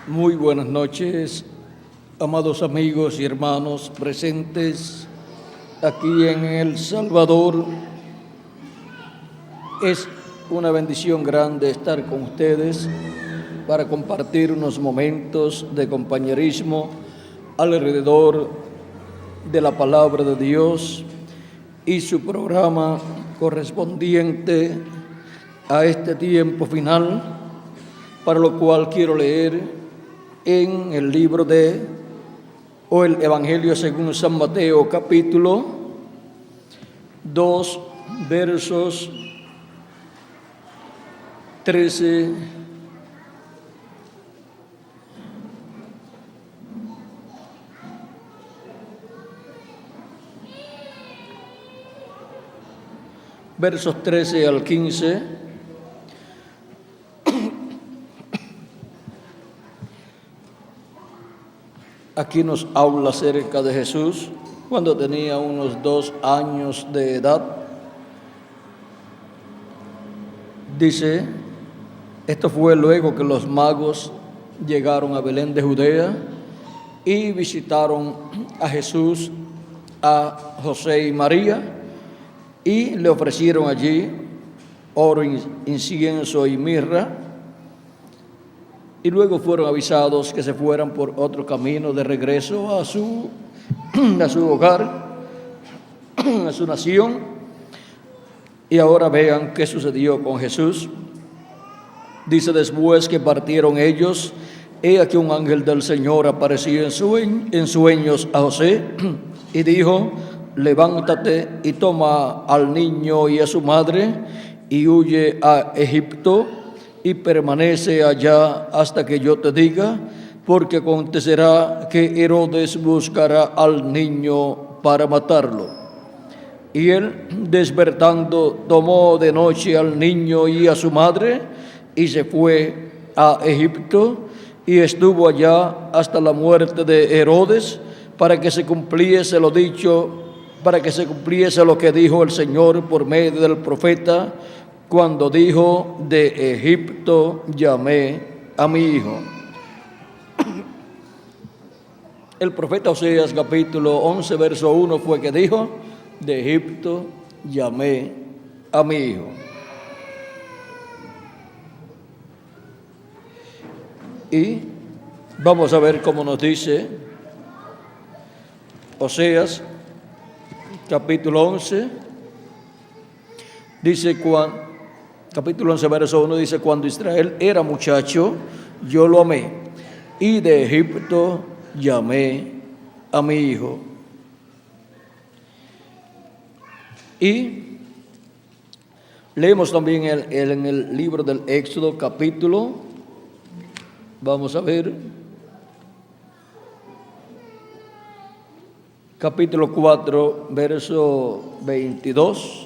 Muy buenas noches, amados amigos y hermanos presentes aquí en El Salvador. Es una bendición grande estar con ustedes para compartir unos momentos de compañerismo alrededor de la palabra de Dios y su programa correspondiente a este tiempo final, para lo cual quiero leer en el libro el Evangelio según San Mateo, capítulo 2, versos 13 al 15. Aquí nos habla acerca de Jesús cuando tenía unos 2 años de edad. Dice, esto fue luego que los magos llegaron a Belén de Judea y visitaron a Jesús, a José y María, y le ofrecieron allí oro, incienso y mirra. Y luego fueron avisados que se fueran por otro camino de regreso a su hogar, a su nación. Y ahora vean qué sucedió con Jesús. Dice, después que partieron ellos, he aquí un ángel del Señor apareció en sueños a José y dijo, levántate y toma al niño y a su madre y huye a Egipto y permanece allá hasta que yo te diga, porque acontecerá que Herodes buscará al niño para matarlo. Y él, despertando, tomó de noche al niño y a su madre y se fue a Egipto y estuvo allá hasta la muerte de Herodes, para que se cumpliese lo que dijo el Señor por medio del profeta, cuando dijo, de Egipto llamé a mi hijo. El profeta Oseas, capítulo 11, verso 1, fue que dijo, de Egipto llamé a mi hijo. Y vamos a ver cómo nos dice Oseas, capítulo 11, dice capítulo 11, verso 1, dice, cuando Israel era muchacho, yo lo amé, y de Egipto llamé a mi hijo. Y leemos también en el libro del Éxodo, vamos a ver, capítulo 4, verso 22.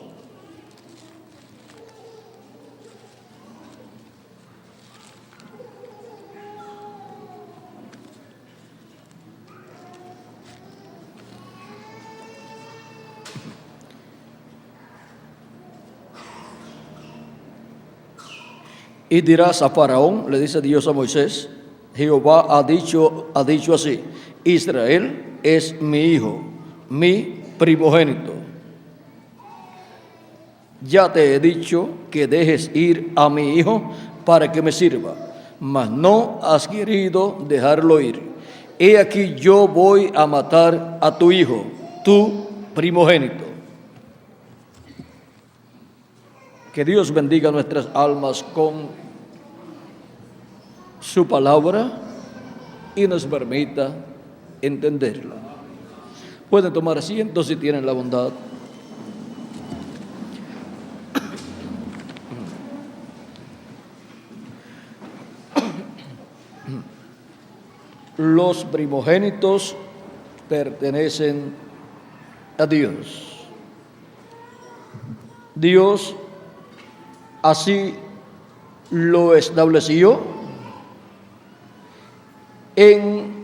Y dirás a Faraón, le dice Dios a Moisés, Jehová ha dicho así, Israel es mi hijo, mi primogénito. Ya te he dicho que dejes ir a mi hijo para que me sirva, mas no has querido dejarlo ir. He aquí yo voy a matar a tu hijo, tu primogénito. Que Dios bendiga nuestras almas con su palabra y nos permita entenderla. Pueden tomar asiento si tienen la bondad. Los primogénitos pertenecen a Dios. Dios así lo estableció en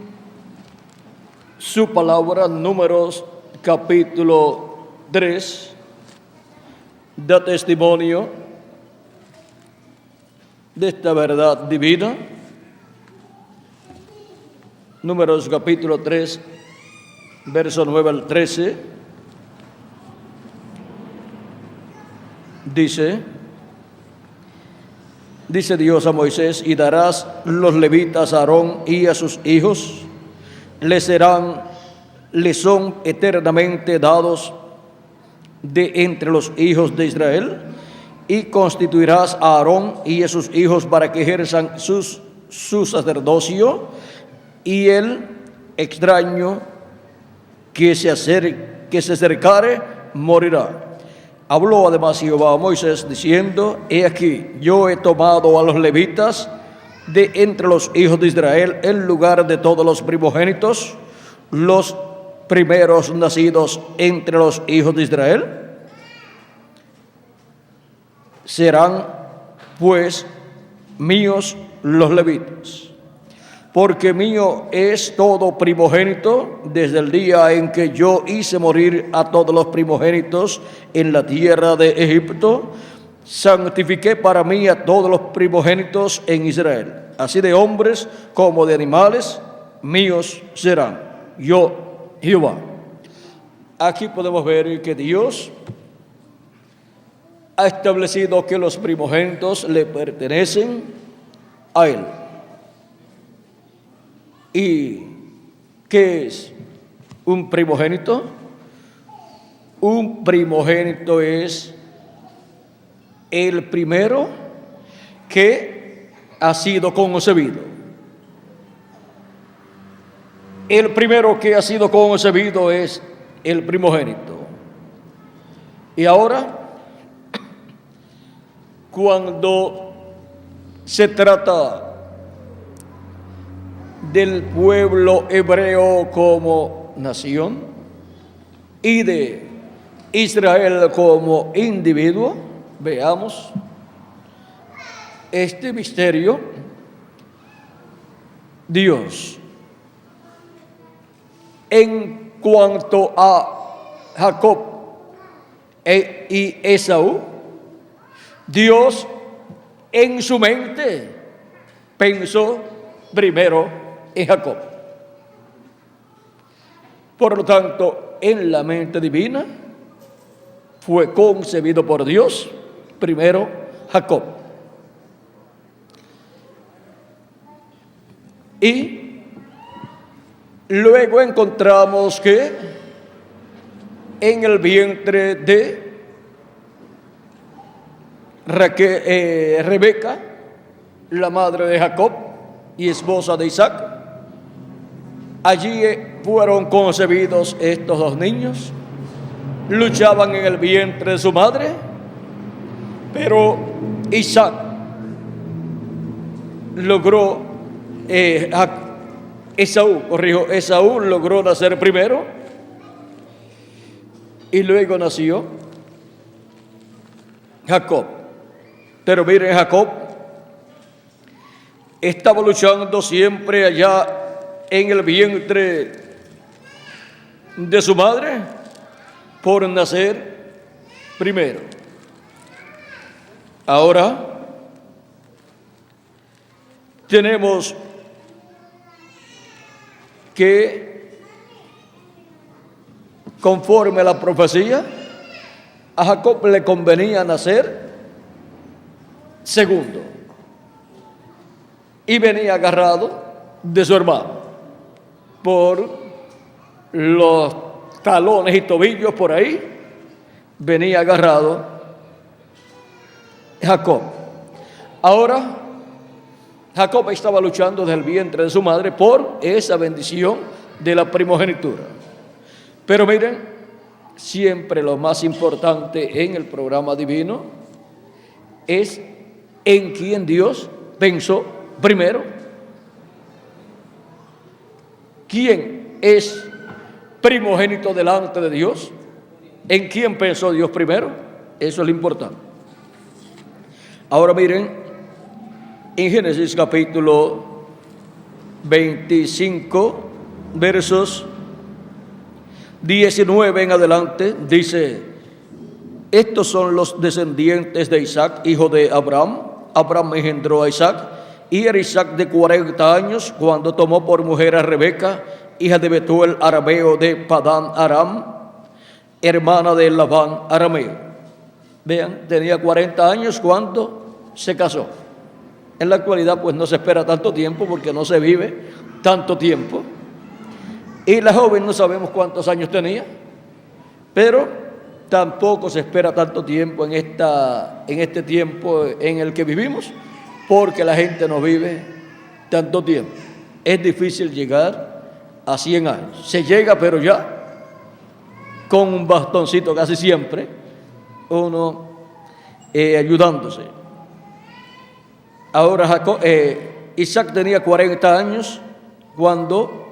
su palabra. Números capítulo 3 da testimonio de esta verdad divina. Números capítulo 3, verso 9 al 13, dice Dios a Moisés: y darás los levitas a Aarón y a sus hijos, les son eternamente dados de entre los hijos de Israel, y constituirás a Aarón y a sus hijos para que ejerzan su sacerdocio, y el extraño que se acercare morirá. Habló además Jehová a Moisés diciendo: he aquí, yo he tomado a los levitas de entre los hijos de Israel en lugar de todos los primogénitos, los primeros nacidos entre los hijos de Israel. Serán pues míos los levitas, porque mío es todo primogénito desde el día en que yo hice morir a todos los primogénitos en la tierra de Egipto. Santifiqué para mí a todos los primogénitos en Israel, así de hombres como de animales, míos serán. Yo, Jehová. Aquí podemos ver que Dios ha establecido que los primogénitos le pertenecen a Él. ¿Y qué es un primogénito? Un primogénito es el primero que ha sido concebido. El primero que ha sido concebido es el primogénito. Y ahora, cuando se trata del pueblo hebreo como nación y de Israel como individuo, veamos este misterio. Dios, en cuanto a Jacob y Esaú, Dios en su mente pensó primero en Jacob. Por lo tanto, en la mente divina fue concebido por Dios primero Jacob. Y luego encontramos que en el vientre de Rebeca, la madre de Jacob y esposa de Isaac, allí fueron concebidos estos dos niños. Luchaban en el vientre de su madre, pero Isaac logró, Esaú logró nacer primero, y luego nació Jacob. Pero miren, Jacob estaba luchando siempre allá en el vientre de su madre por nacer primero. Ahora tenemos que, conforme a la profecía, a Jacob le convenía nacer segundo, y venía agarrado de su hermano por los talones y tobillos, por ahí venía agarrado Jacob. Ahora Jacob estaba luchando desde el vientre de su madre por esa bendición de la primogenitura. Pero miren, siempre lo más importante en el programa divino es en quién Dios pensó primero. ¿Quién es primogénito delante de Dios? ¿En quién pensó Dios primero? Eso es lo importante. Ahora miren, en Génesis capítulo 25, versos 19 en adelante, dice: estos son los descendientes de Isaac, hijo de Abraham. Abraham engendró a Isaac, Y era Isaac de 40 años cuando tomó por mujer a Rebeca, hija de Betuel arameo de Padán Aram, hermana de Labán arameo. Vean, tenía 40 años cuando se casó. En la actualidad pues no se espera tanto tiempo porque no se vive tanto tiempo. Y la joven no sabemos cuántos años tenía, pero tampoco se espera tanto tiempo en este tiempo en el que vivimos, porque la gente no vive tanto tiempo. Es difícil llegar a 100 años. Se llega, pero ya con un bastoncito casi siempre, uno ayudándose. Ahora Isaac tenía 40 años cuando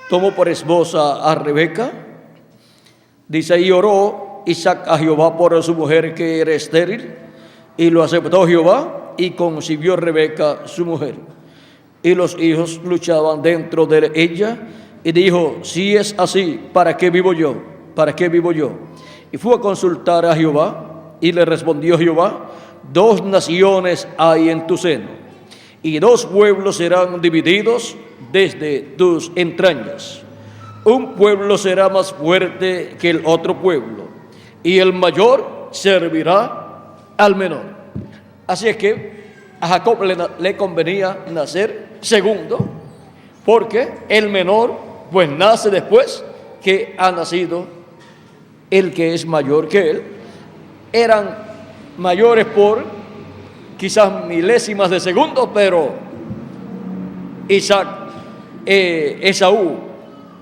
tomó por esposa a Rebeca. Dice, y oró Isaac a Jehová por su mujer que era estéril, y lo aceptó Jehová, y concibió Rebeca su mujer. Y los hijos luchaban dentro de ella, y dijo, si es así, ¿para qué vivo yo? ¿Para qué vivo yo? Y fue a consultar a Jehová, y le respondió Jehová, 2 naciones hay en tu seno, y 2 pueblos serán divididos desde tus entrañas. Un pueblo será más fuerte que el otro pueblo, y el mayor servirá al menor. Así es que a Jacob le convenía nacer segundo, porque el menor pues nace después que ha nacido el que es mayor que él. Eran mayores por quizás milésimas de segundo, pero Esaú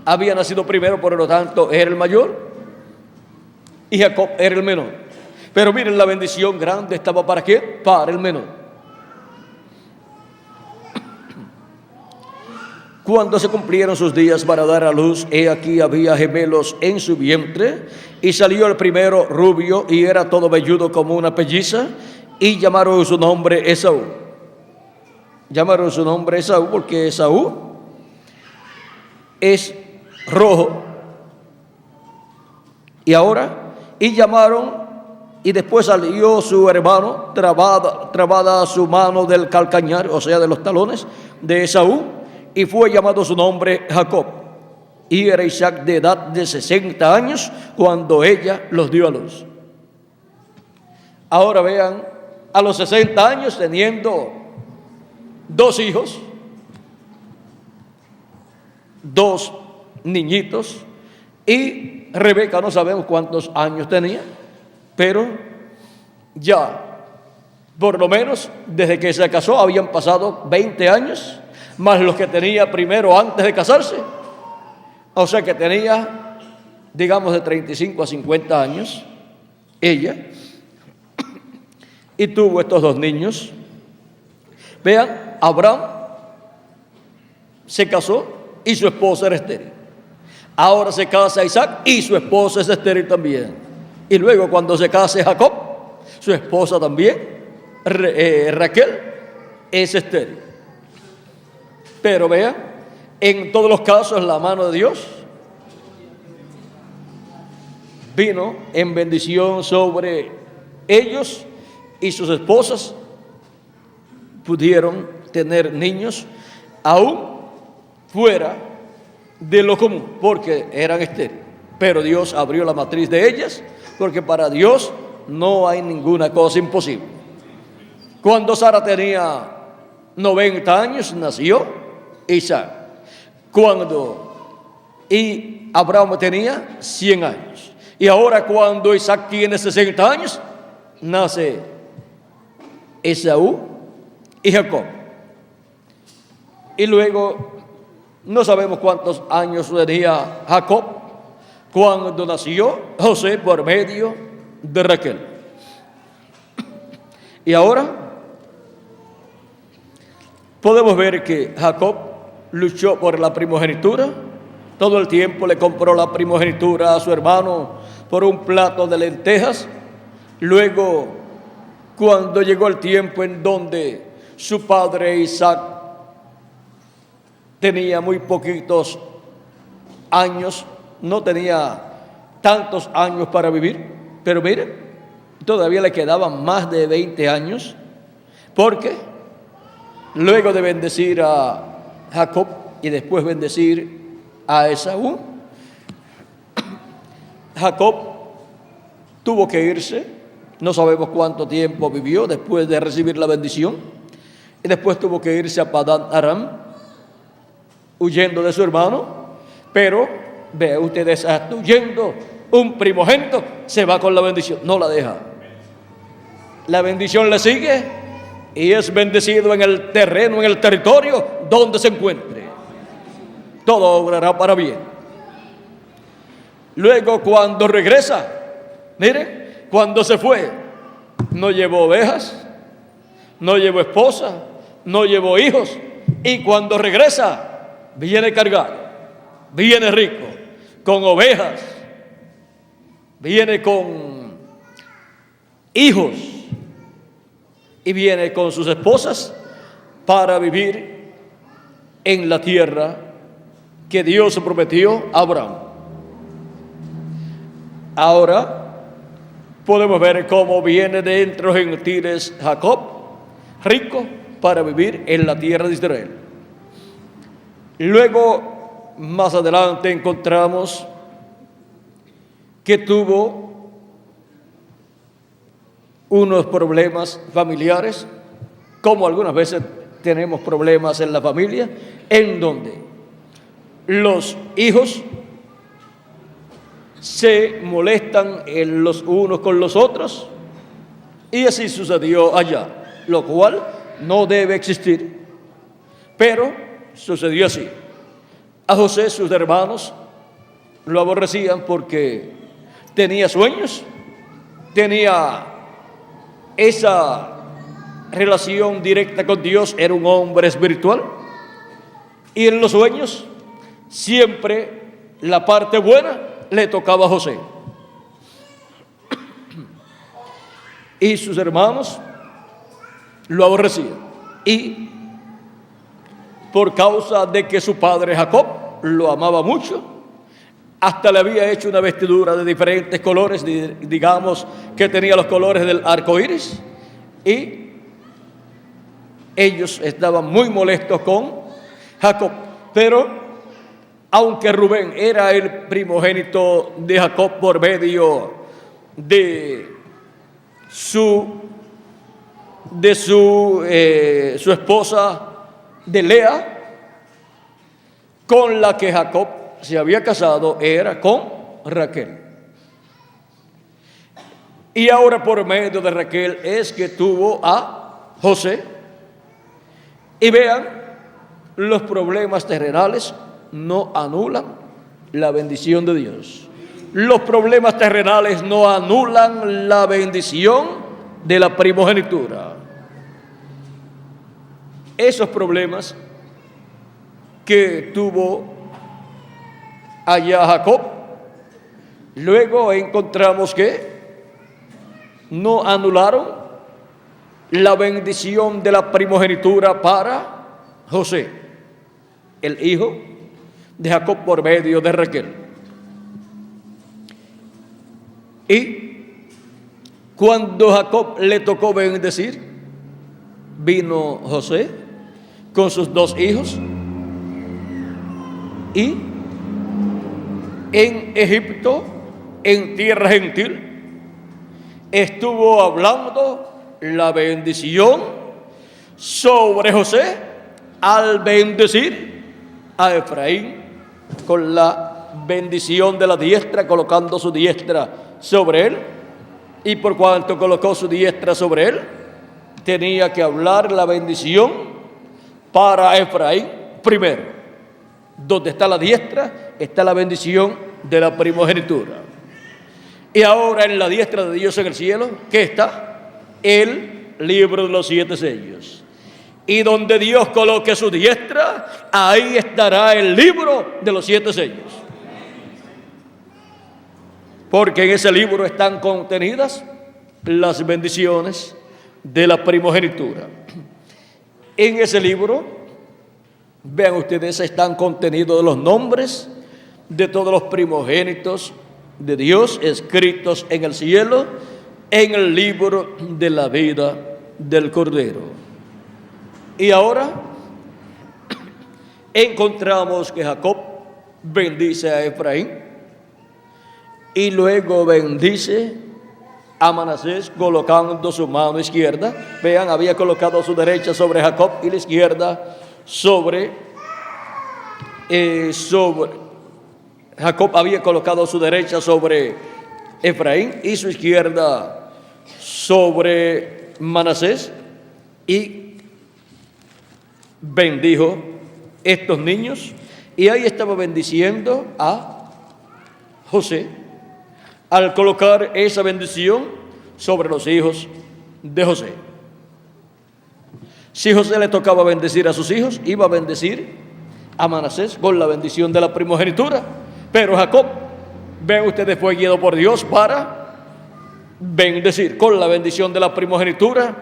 había nacido primero, por lo tanto era el mayor, y Jacob era el menor. Pero miren, la bendición grande estaba ¿para qué? Para el menor. Cuando se cumplieron sus días para dar a luz, he aquí había gemelos en su vientre, y salió el primero rubio, y era todo velludo como una pelliza, y llamaron su nombre Esaú. Llamaron su nombre Esaú porque Esaú es rojo. Y después salió su hermano, trabada su mano del calcañar, o sea, de los talones de Esaú, y fue llamado su nombre Jacob. Y era Isaac de edad de 60 años cuando ella los dio a luz. Ahora vean, a los 60 años teniendo 2 hijos, 2 niñitos, y Rebeca no sabemos cuántos años tenía, pero ya por lo menos desde que se casó habían pasado 20 años, más los que tenía primero antes de casarse. O sea que tenía, digamos, de 35 a 50 años ella, y tuvo estos 2 niños. Vean, Abraham se casó y su esposa era estéril. Ahora se casa Isaac y su esposa es estéril también. Y luego cuando se case Jacob, su esposa también, Raquel, es estéril. Pero vean, en todos los casos la mano de Dios vino en bendición sobre ellos, y sus esposas pudieron tener niños aún fuera de lo común, porque eran estériles. Pero Dios abrió la matriz de ellas, porque para Dios no hay ninguna cosa imposible. Cuando Sara tenía 90 años, nació Isaac. Y Abraham tenía 100 años. Y ahora cuando Isaac tiene 60 años, nace Esaú y Jacob. Y luego no sabemos cuántos años tenía Jacob cuando nació José por medio de Raquel. Y ahora podemos ver que Jacob luchó por la primogenitura. Todo el tiempo le compró la primogenitura a su hermano por un plato de lentejas. Luego, cuando llegó el tiempo en donde su padre Isaac tenía muy poquitos años, no tenía tantos años para vivir, pero miren, todavía le quedaban más de 20 años, porque luego de bendecir a Jacob y después bendecir a Esaú, Jacob tuvo que irse. No sabemos cuánto tiempo vivió después de recibir la bendición. Y después tuvo que irse a Padán Aram, huyendo de su hermano. Pero, vean ustedes, hasta huyendo, un primogénito se va con la bendición, no la deja. La bendición le sigue y es bendecido en el terreno, en el territorio donde se encuentre. Todo obrará para bien. Luego, cuando regresa, miren, cuando se fue, no llevó ovejas, no llevó esposa, no llevó hijos. Y cuando regresa, viene cargado, viene rico, con ovejas, viene con hijos y viene con sus esposas para vivir en la tierra que Dios prometió a Abraham. Ahora podemos ver cómo viene de entre los gentiles Jacob, rico, para vivir en la tierra de Israel. Luego, más adelante, encontramos que tuvo unos problemas familiares, como algunas veces tenemos problemas en la familia, en donde los hijos se molestan los unos con los otros, y así sucedió allá, lo cual no debe existir, pero sucedió así. A José sus hermanos lo aborrecían porque tenía sueños, tenía esa relación directa con Dios, era un hombre espiritual, y en los sueños siempre la parte buena le tocaba a José. Y sus hermanos lo aborrecían. Y por causa de que su padre Jacob lo amaba mucho, hasta le había hecho una vestidura de diferentes colores, digamos que tenía los colores del arco iris, y ellos estaban muy molestos con Jacob. Pero aunque Rubén era el primogénito de Jacob por medio de su esposa de Lea, con la que Jacob se había casado, era con Raquel. Y ahora por medio de Raquel es que tuvo a José. Y vean, los problemas terrenales no anulan la bendición de Dios. Los problemas terrenales no anulan la bendición de la primogenitura. Esos problemas que tuvo allá Jacob, luego encontramos que no anularon la bendición de la primogenitura para José, el hijo de Jacob por medio de Raquel. Y cuando Jacob le tocó bendecir, vino José con sus dos hijos, y en Egipto, en tierra gentil, estuvo hablando la bendición sobre José al bendecir a Efraín con la bendición de la diestra, colocando su diestra sobre él. Y por cuanto colocó su diestra sobre él, tenía que hablar la bendición para Efraín primero. Donde está la diestra, está la bendición de la primogenitura. Y ahora en la diestra de Dios en el cielo, ¿qué está? El libro de los 7 sellos. Y donde Dios coloque su diestra, ahí estará el libro de los 7 sellos. Porque en ese libro están contenidas las bendiciones de la primogenitura. En ese libro, vean ustedes, están contenidos los nombres de todos los primogénitos de Dios escritos en el cielo, en el libro de la vida del Cordero. Y ahora encontramos que Jacob bendice a Efraín y luego bendice a Manasés colocando su mano izquierda. Vean, había colocado su derecha sobre Jacob y la izquierda sobre Jacob había colocado su derecha sobre Efraín y su izquierda sobre Manasés, y bendijo estos niños, y ahí estaba bendiciendo a José al colocar esa bendición sobre los hijos de José. Si José le tocaba bendecir a sus hijos, iba a bendecir a Manasés con la bendición de la primogenitura. Pero Jacob, ven ustedes, fue guiado por Dios para bendecir con la bendición de la primogenitura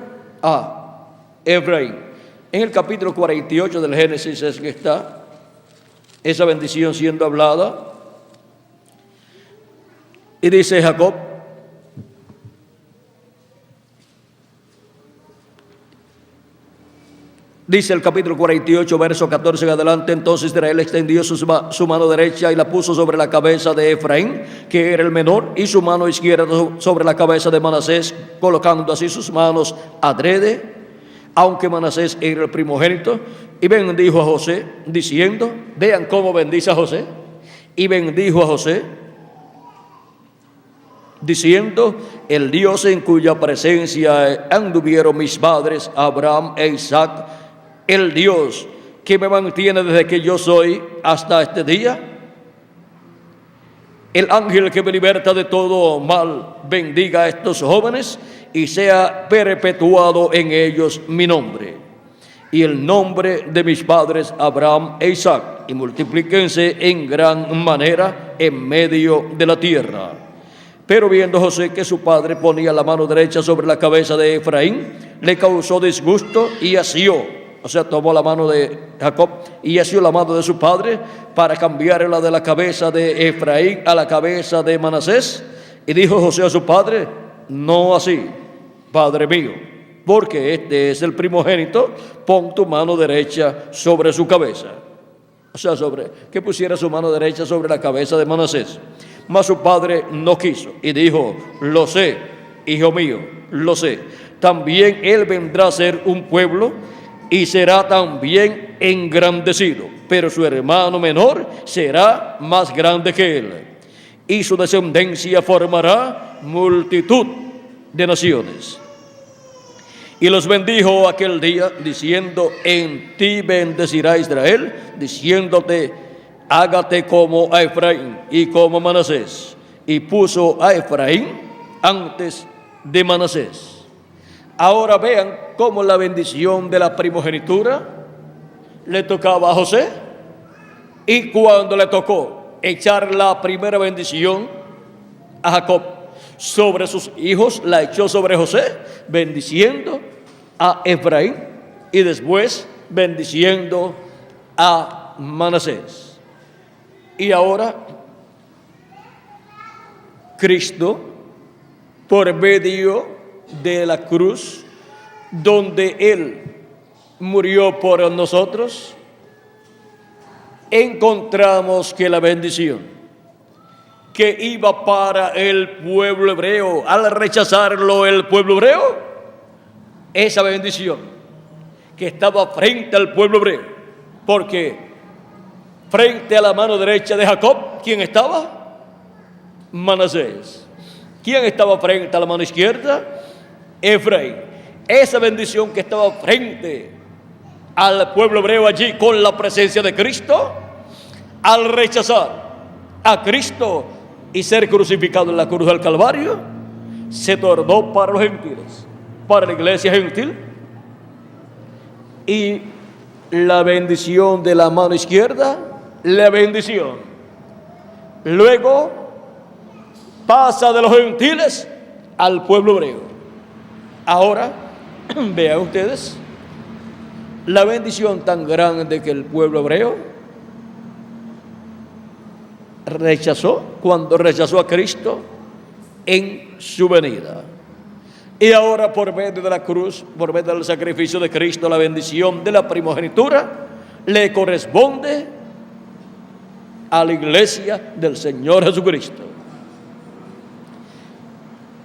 a Efraín. En el capítulo 48 del Génesis es que está esa bendición siendo hablada. Y dice Jacob: dice el capítulo 48, verso 14 en adelante: entonces Israel extendió su mano derecha y la puso sobre la cabeza de Efraín, que era el menor, y su mano izquierda sobre la cabeza de Manasés, colocando así sus manos adrede, aunque Manasés era el primogénito. Y bendijo a José, diciendo, vean cómo bendice a José, y bendijo a José, diciendo: el Dios en cuya presencia anduvieron mis padres Abraham e Isaac, el Dios que me mantiene desde que yo soy hasta este día, el ángel que me liberta de todo mal, bendiga a estos jóvenes y sea perpetuado en ellos mi nombre y el nombre de mis padres Abraham e Isaac, y multiplíquense en gran manera en medio de la tierra. Pero viendo José que su padre ponía la mano derecha sobre la cabeza de Efraín, le causó disgusto y asió, o sea, tomó la mano de Jacob y asió la mano de su padre para cambiarla de la cabeza de Efraín a la cabeza de Manasés. Y dijo José a su padre: no así, padre mío, porque este es el primogénito, pon tu mano derecha sobre su cabeza. O sea, que pusiera su mano derecha sobre la cabeza de Manasés. Mas su padre no quiso y dijo: lo sé, hijo mío, lo sé. También él vendrá a ser un pueblo y será también engrandecido, pero su hermano menor será más grande que él, y su descendencia formará multitud de naciones. Y los bendijo aquel día, diciendo: en ti bendecirá Israel, diciéndote: hágate como a Efraín y como a Manasés. Y puso a Efraín antes de Manasés. Ahora vean cómo la bendición de la primogenitura le tocaba a José, y cuando le tocó echar la primera bendición a Jacob sobre sus hijos, la echó sobre José, bendiciendo a Efraín y después bendiciendo a Manasés. Y ahora Cristo, por medio de la cruz, donde Él murió por nosotros, encontramos que la bendición que iba para el pueblo hebreo, al rechazarlo el pueblo hebreo, esa bendición que estaba frente al pueblo hebreo, porque frente a la mano derecha de Jacob, ¿quién estaba? Manasés. ¿Quién estaba frente a la mano izquierda? Efraín. Esa bendición que estaba frente al pueblo hebreo allí con la presencia de Cristo, al rechazar a Cristo y ser crucificado en la cruz del Calvario, se tornó para los gentiles, para la iglesia gentil, y la bendición de la mano izquierda, la bendición luego pasa de los gentiles al pueblo hebreo. Ahora vean ustedes la bendición tan grande que el pueblo hebreo rechazó cuando rechazó a Cristo en su venida. Y ahora, por medio de la cruz, por medio del sacrificio de Cristo, la bendición de la primogenitura le corresponde a la iglesia del Señor Jesucristo.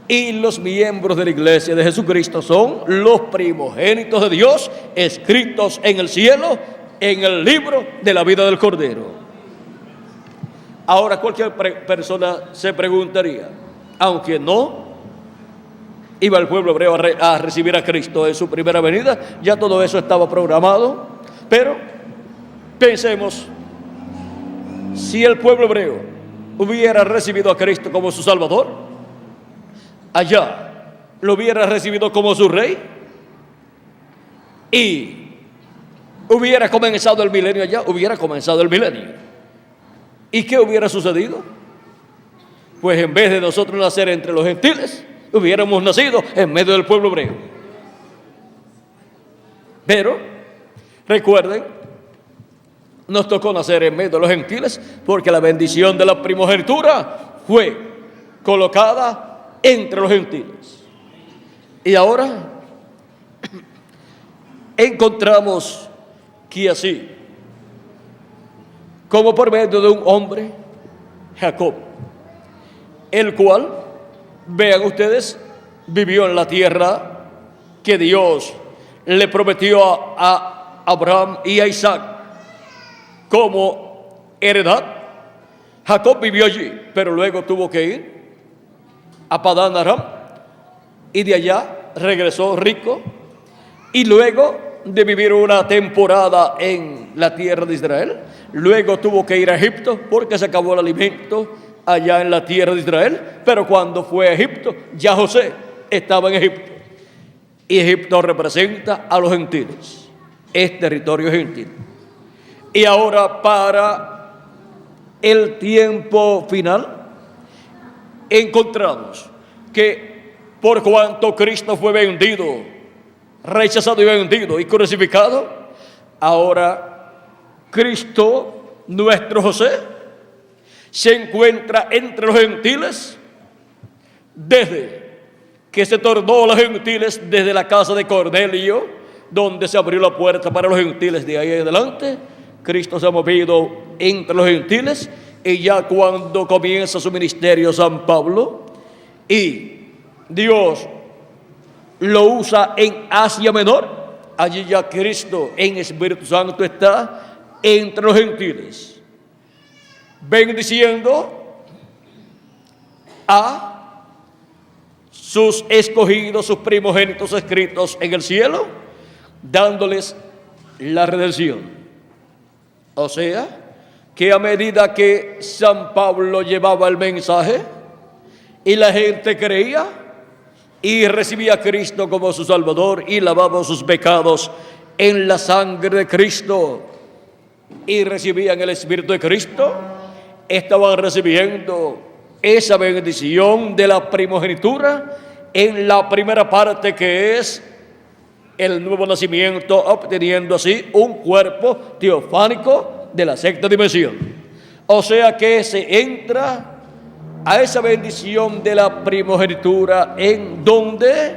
Y los miembros de la iglesia de Jesucristo son los primogénitos de Dios, escritos en el cielo, en el libro de la vida del Cordero. Ahora cualquier persona se preguntaría, aunque no iba el pueblo hebreo a recibir a Cristo en su primera venida, ya todo eso estaba programado, pero pensemos, si el pueblo hebreo hubiera recibido a Cristo como su Salvador, allá lo hubiera recibido como su Rey, y hubiera comenzado el milenio allá, hubiera comenzado el milenio. ¿Y qué hubiera sucedido? Pues en vez de nosotros nacer entre los gentiles, hubiéramos nacido en medio del pueblo hebreo. Pero, recuerden, nos tocó nacer en medio de los gentiles porque la bendición de la primogenitura fue colocada entre los gentiles. Y ahora encontramos que así, como por medio de un hombre, Jacob, el cual, vean ustedes, vivió en la tierra que Dios le prometió a Abraham y a Isaac como heredad. Jacob vivió allí, pero luego tuvo que ir a Padán Aram y de allá regresó rico, y luego de vivir una temporada en la tierra de Israel, luego tuvo que ir a Egipto porque se acabó el alimento allá en la tierra de Israel. Pero cuando fue a Egipto, ya José estaba en Egipto, y Egipto representa a los gentiles, es territorio gentil. Y ahora, para el tiempo final, encontramos que por cuanto Cristo fue vendido, rechazado y vendido y crucificado, ahora Cristo, nuestro José, se encuentra entre los gentiles desde que se tornó a los gentiles desde la casa de Cornelio, donde se abrió la puerta para los gentiles. De ahí en adelante, Cristo se ha movido entre los gentiles, y ya cuando comienza su ministerio San Pablo, y Dios lo usa en Asia Menor, allí ya Cristo en Espíritu Santo está entre los gentiles, bendiciendo a sus escogidos, sus primogénitos escritos en el cielo, dándoles la redención. O sea, que a medida que San Pablo llevaba el mensaje y la gente creía y recibía a Cristo como su Salvador y lavaba sus pecados en la sangre de Cristo y recibían el Espíritu de Cristo, estaban recibiendo esa bendición de la primogenitura en la primera parte, que es el nuevo nacimiento, obteniendo así un cuerpo teofánico de la sexta dimensión. O sea que se entra a esa bendición de la primogenitura en donde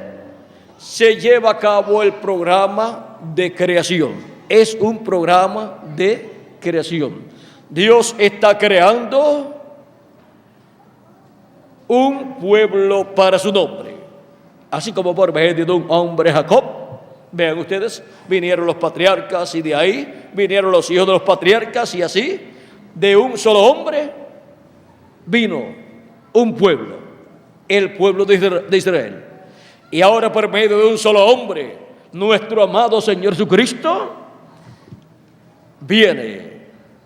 se lleva a cabo el programa de creación. Es un programa de creación. Dios está creando un pueblo para su nombre, así como por medio de un hombre, Jacob. Vean ustedes, vinieron los patriarcas, y de ahí vinieron los hijos de los patriarcas, y así de un solo hombre vino un pueblo, el pueblo de Israel. Y ahora por medio de un solo hombre, nuestro amado Señor Jesucristo, viene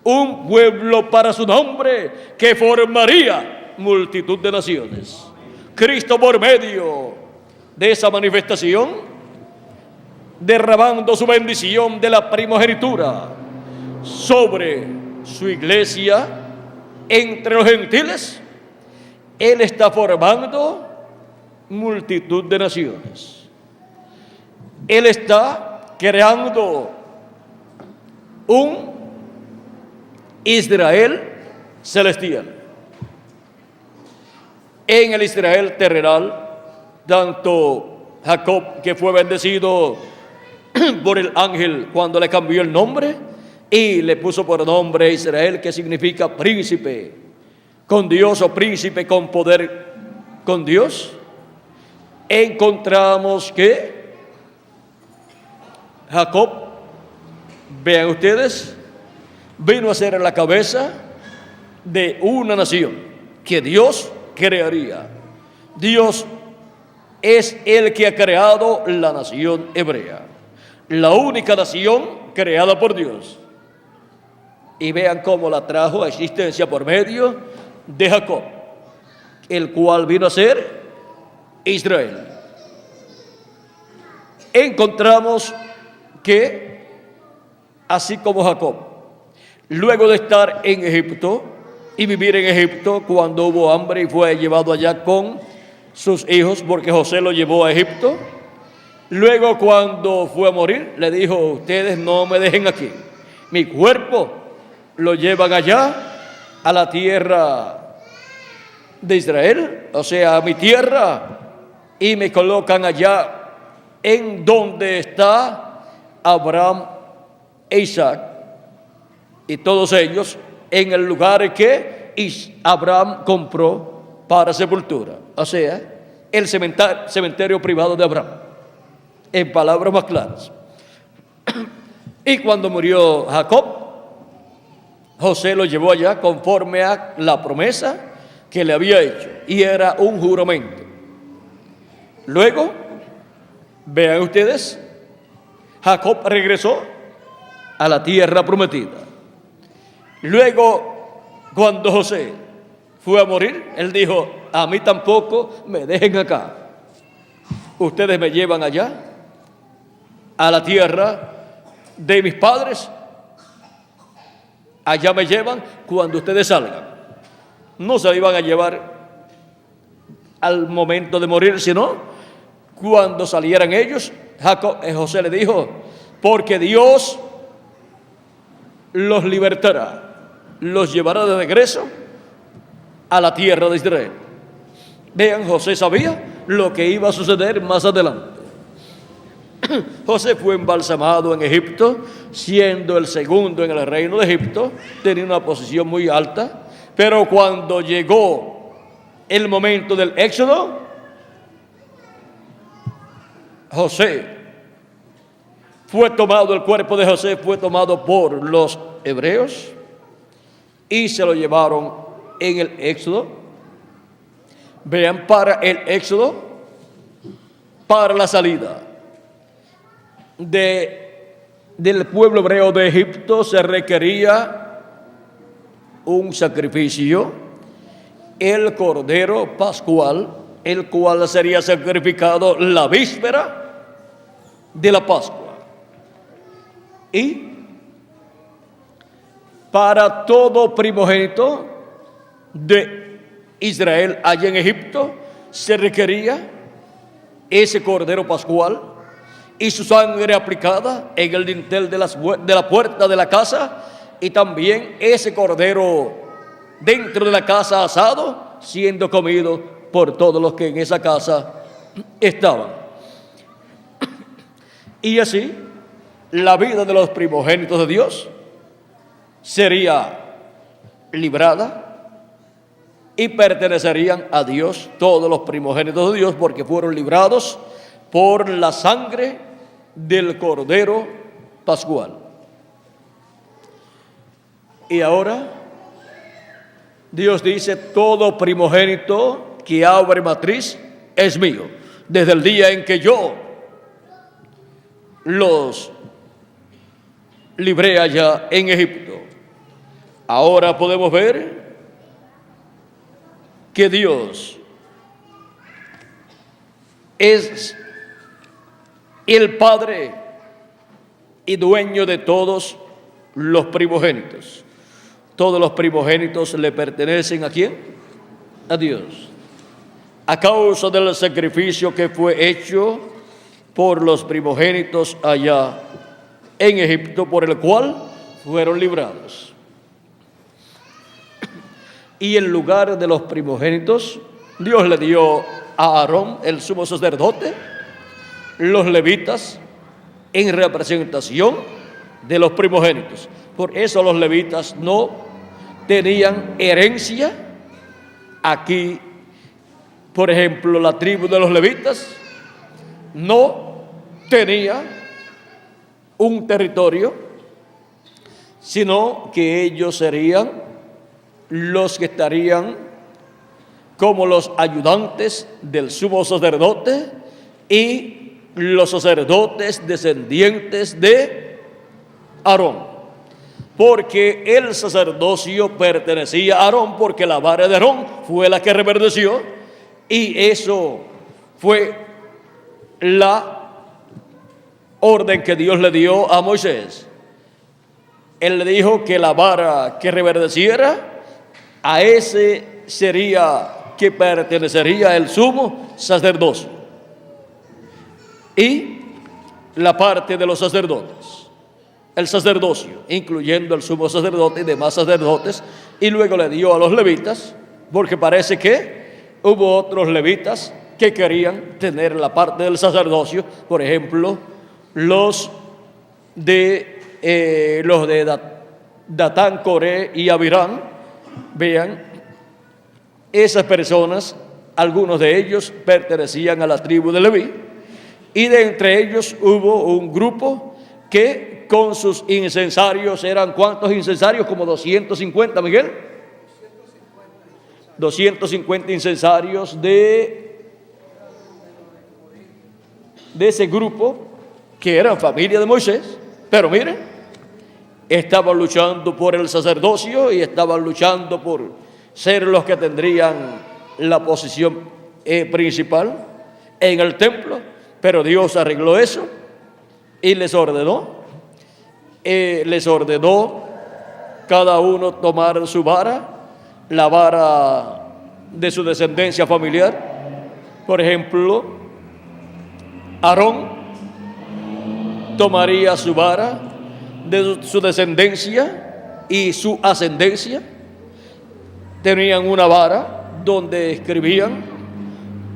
un pueblo para su nombre que formaría multitud de naciones. Cristo, por medio de esa manifestación, derramando su bendición de la primogenitura sobre su iglesia entre los gentiles, Él está formando multitud de naciones. Él está creando un Israel celestial. En el Israel terrenal, tanto Jacob, que fue bendecido por el ángel cuando le cambió el nombre y le puso por nombre Israel, que significa príncipe con Dios o príncipe con poder con Dios, encontramos que Jacob, vean ustedes, vino a ser la cabeza de una nación que Dios crearía. Dios es el que ha creado la nación hebrea, la única nación creada por Dios. Y vean cómo la trajo a existencia por medio de Jacob, el cual vino a ser Israel. Encontramos que, así como Jacob, luego de estar en Egipto y vivir en Egipto, cuando hubo hambre y fue llevado allá con sus hijos, porque José lo llevó a Egipto, luego cuando fue a morir, le dijo: ustedes no me dejen aquí, mi cuerpo lo llevan allá a la tierra de Israel, o sea, a mi tierra, y me colocan allá en donde está Abraham e Isaac, y todos ellos en el lugar que Abraham compró para sepultura, o sea, el cementerio privado de Abraham, en palabras más claras. Y cuando murió Jacob, José lo llevó allá conforme a la promesa que le había hecho, y era un juramento. Luego, vean ustedes, Jacob regresó a la tierra prometida. Luego, cuando José fue a morir, él dijo: a mí tampoco me dejen acá, ustedes me llevan allá a la tierra de mis padres, allá me llevan cuando ustedes salgan. No se iban a llevar al momento de morir, sino cuando salieran ellos. José le dijo: porque Dios los libertará, los llevará de regreso a la tierra de Israel. Vean, José sabía lo que iba a suceder más adelante. José fue embalsamado en Egipto, siendo el segundo en el reino de Egipto, tenía una posición muy alta, pero cuando llegó el momento del éxodo, el cuerpo de José fue tomado por los hebreos y se lo llevaron en el éxodo. Vean, para el éxodo, para la salida del pueblo hebreo de Egipto, se requería un sacrificio, el cordero pascual, el cual sería sacrificado la víspera de la Pascua. Y para todo primogénito de Israel allá en Egipto se requería ese cordero pascual y su sangre aplicada en el dintel de la puerta de la casa, y también ese cordero dentro de la casa asado, siendo comido por todos los que en esa casa estaban. Y así, la vida de los primogénitos de Dios sería librada y pertenecerían a Dios, todos los primogénitos de Dios, porque fueron librados por la sangre del cordero pascual. Y ahora Dios dice: todo primogénito que abre matriz es mío, desde el día en que yo los libré allá en Egipto. Ahora podemos ver que Dios es el Padre y dueño de todos los primogénitos. Todos los primogénitos le pertenecen ¿a quién? A Dios. A causa del sacrificio que fue hecho por los primogénitos allá en Egipto, por el cual fueron librados. Y en lugar de los primogénitos, Dios le dio a Aarón, el sumo sacerdote, los levitas en representación de los primogénitos. Por eso los levitas no tenían herencia. Aquí, por ejemplo, la tribu de los levitas no tenía un territorio, sino que ellos serían los que estarían como los ayudantes del sumo sacerdote y los sacerdotes descendientes de Aarón, porque el sacerdocio pertenecía a Aarón, porque la vara de Aarón fue la que reverdeció, y eso fue la orden que Dios le dio a Moisés. Él le dijo que la vara que reverdeciera, a ese sería que pertenecería el sumo sacerdocio y la parte de los sacerdotes, el sacerdocio, incluyendo el sumo sacerdote y demás sacerdotes, y luego le dio a los levitas, porque parece que hubo otros levitas que querían tener la parte del sacerdocio, por ejemplo, los de Datán, Coré y Abirán. Vean, esas personas, algunos de ellos pertenecían a la tribu de Leví, y de entre ellos hubo un grupo que con sus incensarios, eran ¿cuántos incensarios? Como 250, Miguel. 250 incensarios de ese grupo que eran familia de Moisés. Pero miren, estaban luchando por el sacerdocio y estaban luchando por ser los que tendrían la posición principal en el templo. Pero Dios arregló eso y les ordenó cada uno tomar su vara, la vara de su descendencia familiar. Por ejemplo, Aarón tomaría su vara de su descendencia y su ascendencia. Tenían una vara donde escribían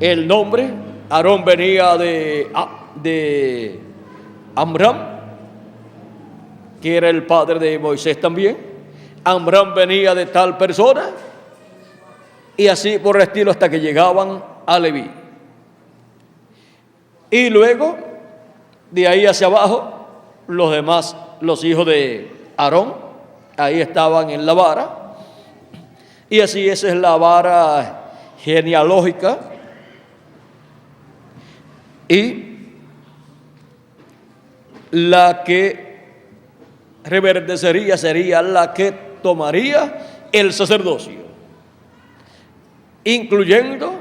el nombre. Aarón venía de Amram, que era el padre de Moisés también. Amram venía de tal persona, y así por el estilo hasta que llegaban a Leví. Y luego, de ahí hacia abajo, los demás, los hijos de Aarón, ahí estaban en la vara. Y así esa es la vara genealógica. Y la que reverdecería sería la que tomaría el sacerdocio, incluyendo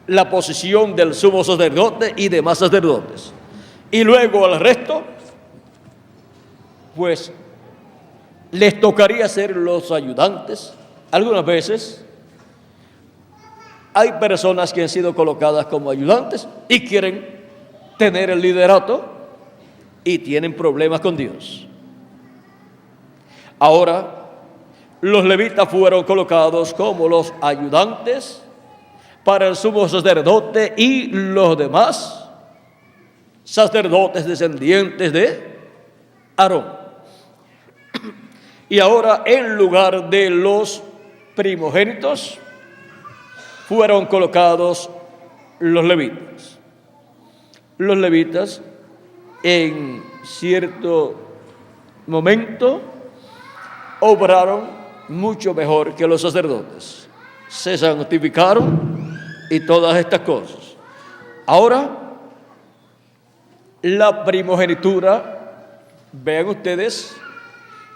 la posición del sumo sacerdote y demás sacerdotes. Y luego al resto, pues les tocaría ser los ayudantes. Algunas veces hay personas que han sido colocadas como ayudantes y quieren tener el liderato y tienen problemas con Dios. Ahora, los levitas fueron colocados como los ayudantes para el sumo sacerdote y los demás sacerdotes descendientes de Aarón. Y ahora, en lugar de los primogénitos, fueron colocados los levitas. Los levitas, en cierto momento, obraron mucho mejor que los sacerdotes. Se santificaron y todas estas cosas. Ahora, la primogenitura, vean ustedes,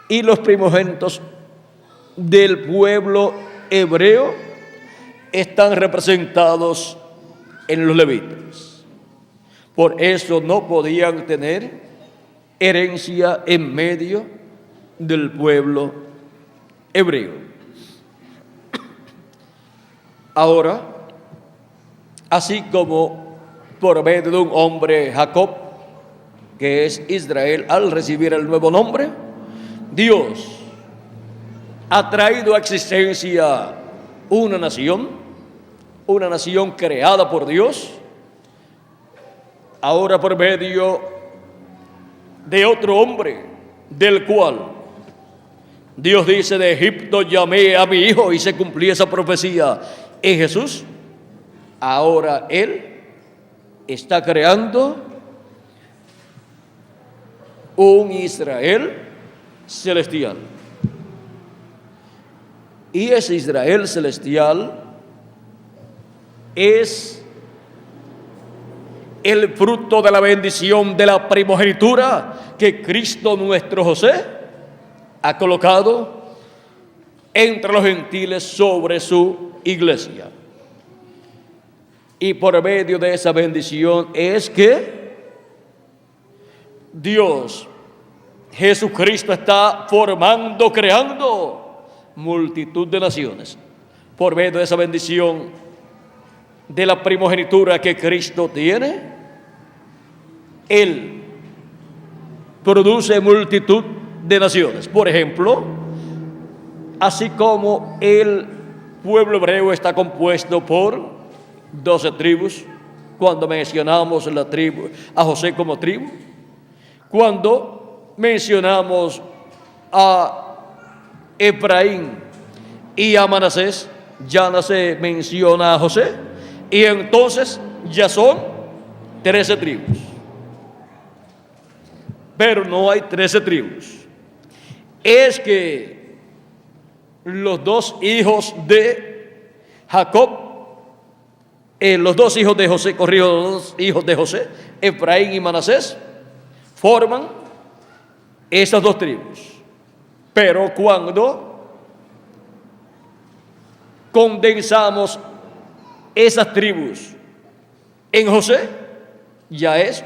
y los primogénitos del pueblo hebreo están representados en los levitas. Por eso no podían tener herencia en medio del pueblo hebreo. Ahora, así como por medio de un hombre, Jacob, que es Israel, al recibir el nuevo nombre, Dios ha traído a existencia una nación creada por Dios, ahora por medio de otro hombre, del cual Dios dice: de Egipto llamé a mi hijo, y se cumplía esa profecía en Jesús. Ahora Él está creando un Israel celestial. Y ese Israel celestial es el fruto de la bendición de la primogenitura que Cristo nuestro José ha colocado entre los gentiles sobre su iglesia. Y por medio de esa bendición es que Dios, Jesucristo, está formando, creando multitud de naciones. Por medio de esa bendición de la primogenitura que Cristo tiene, Él produce multitud de naciones. Por ejemplo, así como el pueblo hebreo está compuesto por 12 tribus, cuando mencionamos la tribu, a José como tribu, cuando mencionamos a Efraín y a Manasés, ya no se menciona a José, y entonces ya son 13 tribus. Pero no hay 13 tribus. Es que los dos hijos de Jacob, los dos hijos de José, los dos hijos de José, Efraín y Manasés, forman esas dos tribus. Pero cuando condensamos esas tribus en José, ya es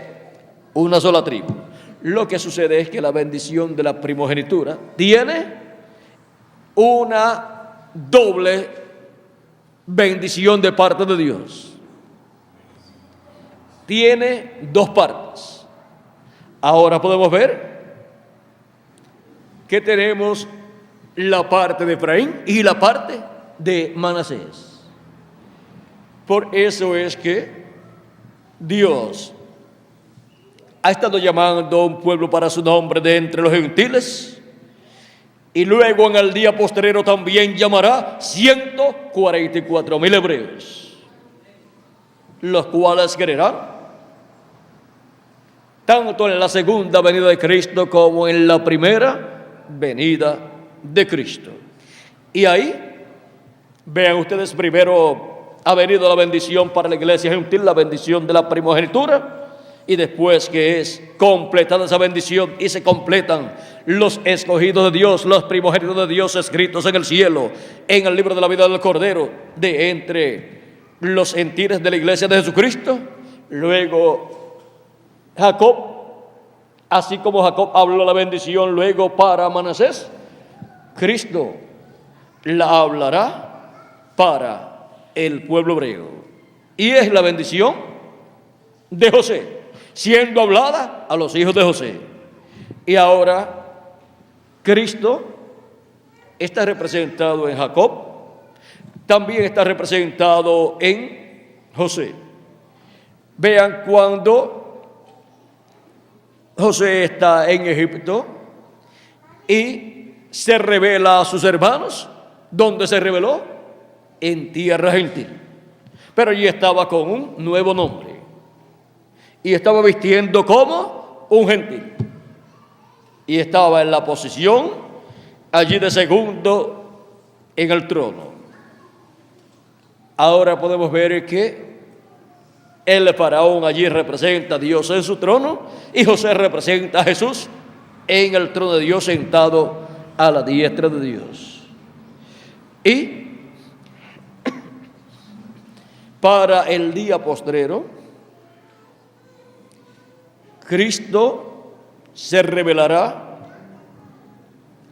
una sola tribu. Lo que sucede es que la bendición de la primogenitura tiene una doble bendición de parte de Dios. Tiene dos partes. Ahora podemos ver que tenemos la parte de Efraín y la parte de Manasés. Por eso es que Dios ha estado llamando a un pueblo para su nombre de entre los gentiles, y luego en el día postrero también llamará 144,000 hebreos, los cuales creerán tanto en la segunda venida de Cristo como en la primera venida de Cristo. Y ahí, vean ustedes, primero ha venido la bendición para la iglesia gentil, la bendición de la primogenitura, y después que es completada esa bendición y se completan los escogidos de Dios, los primogénitos de Dios escritos en el cielo, en el libro de la vida del Cordero, de entre los gentiles de la iglesia de Jesucristo. Luego Jacob, así como Jacob habló la bendición luego para Manasés, Cristo la hablará para el pueblo hebreo. Y es la bendición de José, siendo hablada a los hijos de José. Y ahora Cristo está representado en Jacob, también está representado en José. Vean, cuando José está en Egipto y se revela a sus hermanos, ¿dónde se reveló? En tierra gentil. Pero allí estaba con un nuevo nombre y estaba vistiendo como un gentil, y estaba en la posición allí de segundo en el trono. Ahora podemos ver que el faraón allí representa a Dios en su trono, y José representa a Jesús en el trono de Dios, sentado a la diestra de Dios. Y para el día postrero, Cristo se revelará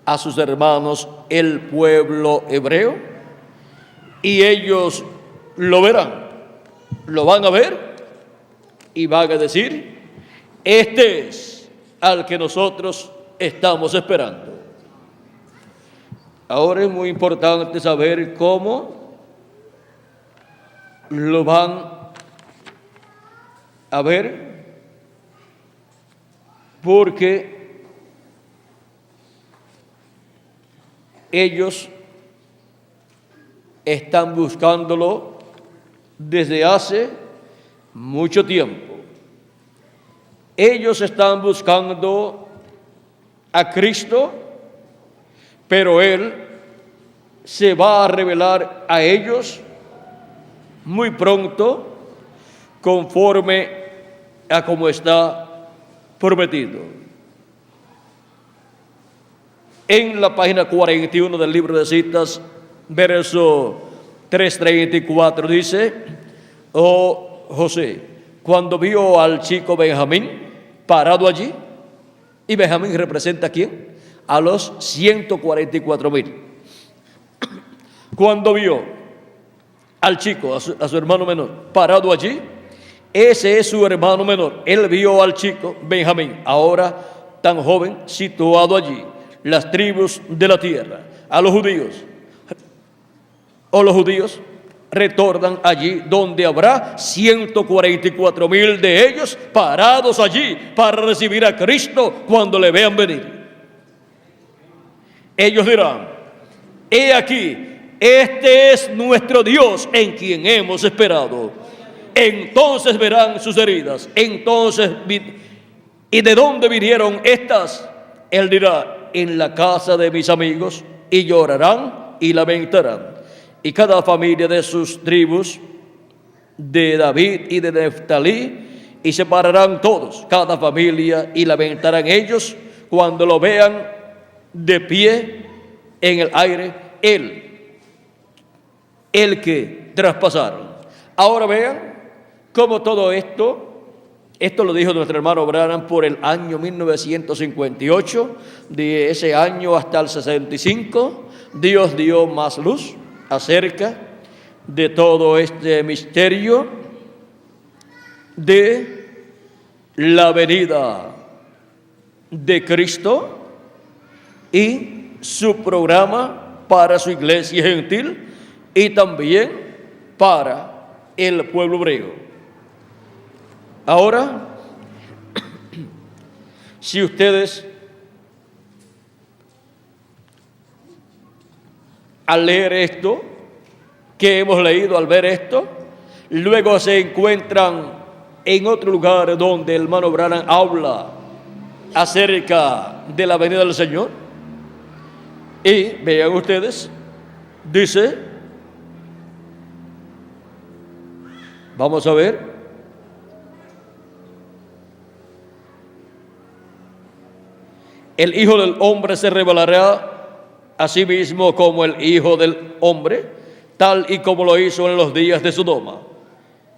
a sus hermanos, el pueblo hebreo, y ellos lo verán, lo van a ver y van a decir: este es al que nosotros estamos esperando. Ahora es muy importante saber cómo lo van a ver porque ellos están buscándolo desde hace mucho tiempo. Ellos están buscando a Cristo, pero Él se va a revelar a ellos muy pronto, conforme a como está prometido. En la página 41 del libro de citas, verso 334 dice: oh José, cuando vio al chico Benjamín parado allí, y Benjamín representa ¿a quién? A los 144,000. Cuando vio al chico, a su hermano menor, parado allí, ese es su hermano menor. Él vio al chico Benjamín, ahora tan joven, situado allí, las tribus de la tierra. A los judíos, retornan allí donde habrá 144,000 de ellos parados allí para recibir a Cristo cuando le vean venir. Ellos dirán: he aquí, este es nuestro Dios en quien hemos esperado. Entonces verán sus heridas. Entonces, ¿y de dónde vinieron estas? Él dirá: en la casa de mis amigos, y llorarán y lamentarán. Y cada familia de sus tribus, de David y de Neftalí, y se pararán todos, cada familia, y lamentarán ellos cuando lo vean de pie en el aire, el que traspasaron. Ahora vean cómo todo esto lo dijo nuestro hermano Branham por el año 1958, de ese año hasta el 65, Dios dio más luz acerca de todo este misterio de la venida de Cristo y su programa para su iglesia gentil y también para el pueblo hebreo. Ahora, si ustedes al leer esto que hemos leído, al ver esto, luego se encuentran en otro lugar donde el hermano Branham habla acerca de la venida del Señor, y vean ustedes, dice, vamos a ver, el Hijo del Hombre se revelará a sí mismo como el Hijo del Hombre, tal y como lo hizo en los días de Sodoma.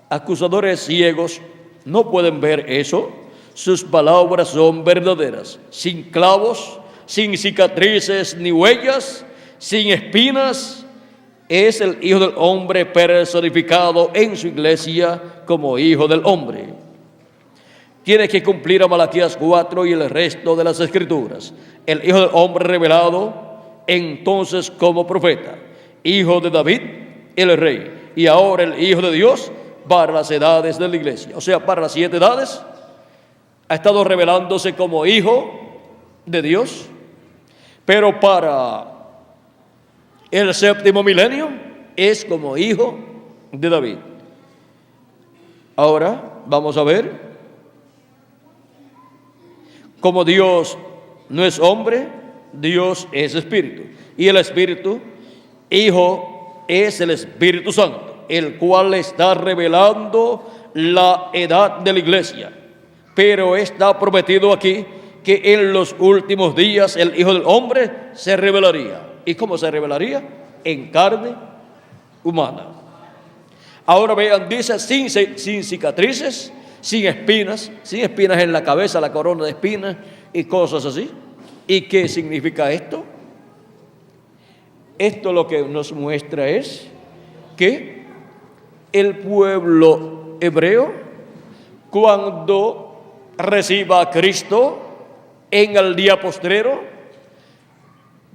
Acusadores ciegos no pueden ver eso. Sus palabras son verdaderas, sin clavos, sin cicatrices ni huellas, sin espinas. Es el Hijo del Hombre personificado en su iglesia como Hijo del Hombre. Tiene que cumplir a Malaquías 4 y el resto de las Escrituras. El Hijo del Hombre revelado entonces como profeta, Hijo de David, el Rey, y ahora el Hijo de Dios para las edades de la iglesia, o sea, para las 7 edades, ha estado revelándose como Hijo de Dios, pero para el 7º milenio es como Hijo de David. Ahora vamos a ver como Dios no es hombre, Dios es Espíritu, y el Espíritu, Hijo, es el Espíritu Santo, el cual está revelando la edad de la iglesia. Pero está prometido aquí que en los últimos días el Hijo del Hombre se revelaría. ¿Y cómo se revelaría? En carne humana. Ahora vean, dice sin cicatrices, sin espinas en la cabeza, la corona de espinas y cosas así. ¿Y qué significa esto? Esto lo que nos muestra es que el pueblo hebreo, cuando reciba a Cristo en el día postrero,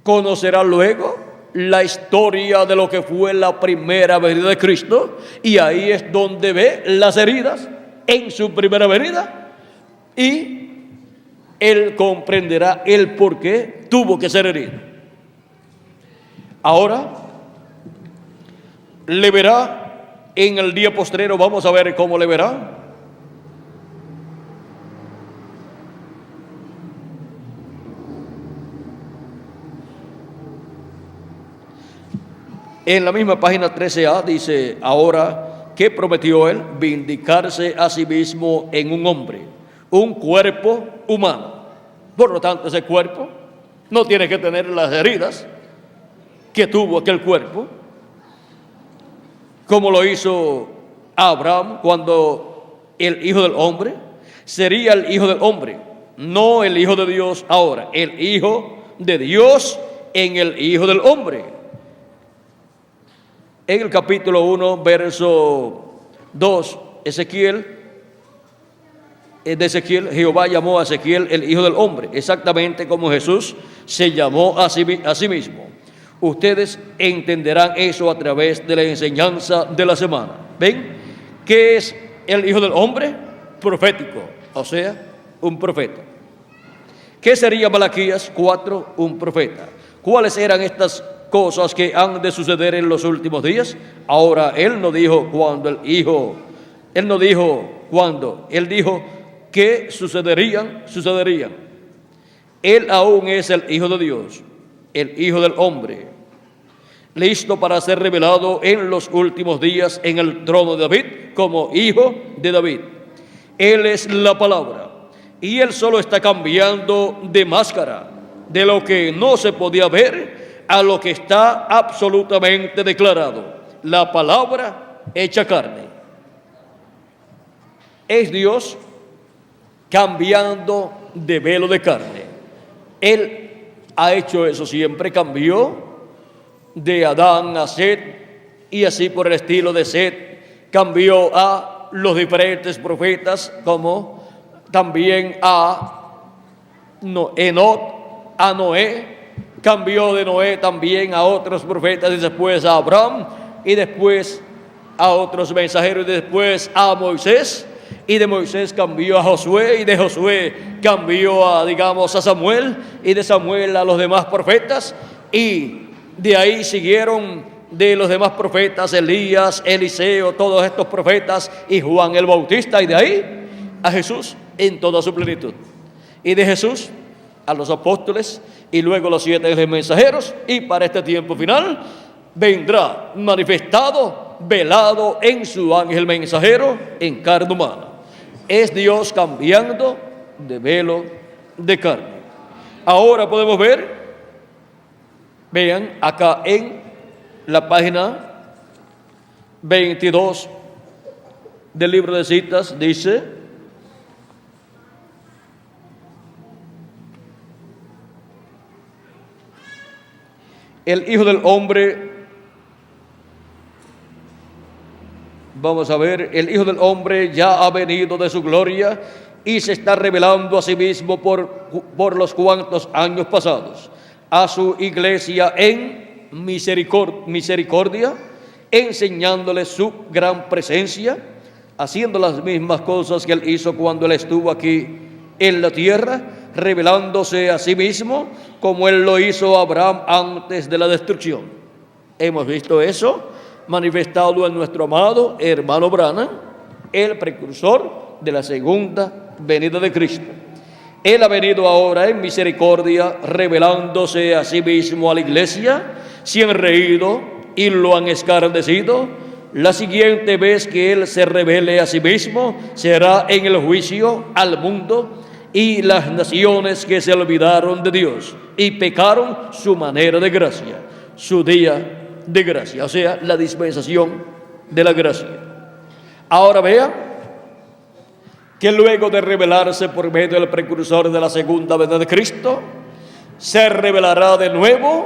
conocerá luego la historia de lo que fue la primera venida de Cristo, y ahí es donde ve las heridas en su primera venida y él comprenderá el por qué tuvo que ser herido. Ahora, le verá en el día postrero. Vamos a ver cómo le verá. En la misma página 13a dice: ahora, ¿qué prometió él? Vindicarse a sí mismo en un hombre, un cuerpo humano. Por lo tanto, ese cuerpo no tiene que tener las heridas que tuvo aquel cuerpo, como lo hizo Abraham cuando el Hijo del Hombre sería el Hijo del Hombre, no el Hijo de Dios ahora, el Hijo de Dios en el Hijo del Hombre. En el capítulo 1, verso 2, de Ezequiel, Jehová llamó a Ezequiel el Hijo del Hombre, exactamente como Jesús se llamó a sí mismo. Ustedes entenderán eso a través de la enseñanza de la semana. ¿Ven? ¿Qué es el Hijo del Hombre? Profético, o sea, un profeta. ¿Qué sería Malaquías 4? Un profeta. ¿Cuáles eran estas cosas que han de suceder en los últimos días? Ahora, él no dijo cuándo él dijo que sucederían. Él aún es el Hijo de Dios, el Hijo del Hombre, listo para ser revelado en los últimos días en el trono de David como Hijo de David. Él es la palabra, y él solo está cambiando de máscara, de lo que no se podía ver a lo que está absolutamente declarado, la palabra hecha carne. Es Dios cambiando de velo de carne. Él ha hecho eso siempre, cambió de Adán a Set, y así por el estilo de Set cambió a los diferentes profetas, como también a Enoc, a Noé, cambió de Noé también a otros profetas, y después a Abraham, y después a otros mensajeros, y después a Moisés, y de Moisés cambió a Josué, y de Josué cambió a Samuel, y de Samuel a los demás profetas, y de ahí siguieron de los demás profetas Elías, Eliseo, todos estos profetas, y Juan el Bautista, y de ahí a Jesús en toda su plenitud, y de Jesús a los apóstoles, y luego los 7 mensajeros, y para este tiempo final vendrá manifestado, velado en su ángel mensajero en carne humana. Es Dios cambiando de velo de carne. Ahora podemos ver, vean acá en la página 22 del libro de citas, dice: el Hijo del Hombre, vamos a ver, el Hijo del Hombre ya ha venido de su gloria y se está revelando a sí mismo por los cuantos años pasados a su iglesia en misericordia, enseñándole su gran presencia, haciendo las mismas cosas que él hizo cuando él estuvo aquí en la tierra, revelándose a sí mismo como él lo hizo a Abraham antes de la destrucción. Hemos visto eso manifestado en nuestro amado hermano Branham, el precursor de la segunda venida de Cristo. Él ha venido ahora en misericordia, revelándose a sí mismo a la iglesia. Se han reído y lo han escarnecido. La siguiente vez que él se revele a sí mismo será en el juicio al mundo y las naciones que se olvidaron de Dios y pecaron su manera de gracia, su día de gracia, o sea, la dispensación de la gracia. Ahora vea que luego de revelarse por medio del precursor de la segunda venida de Cristo, se revelará de nuevo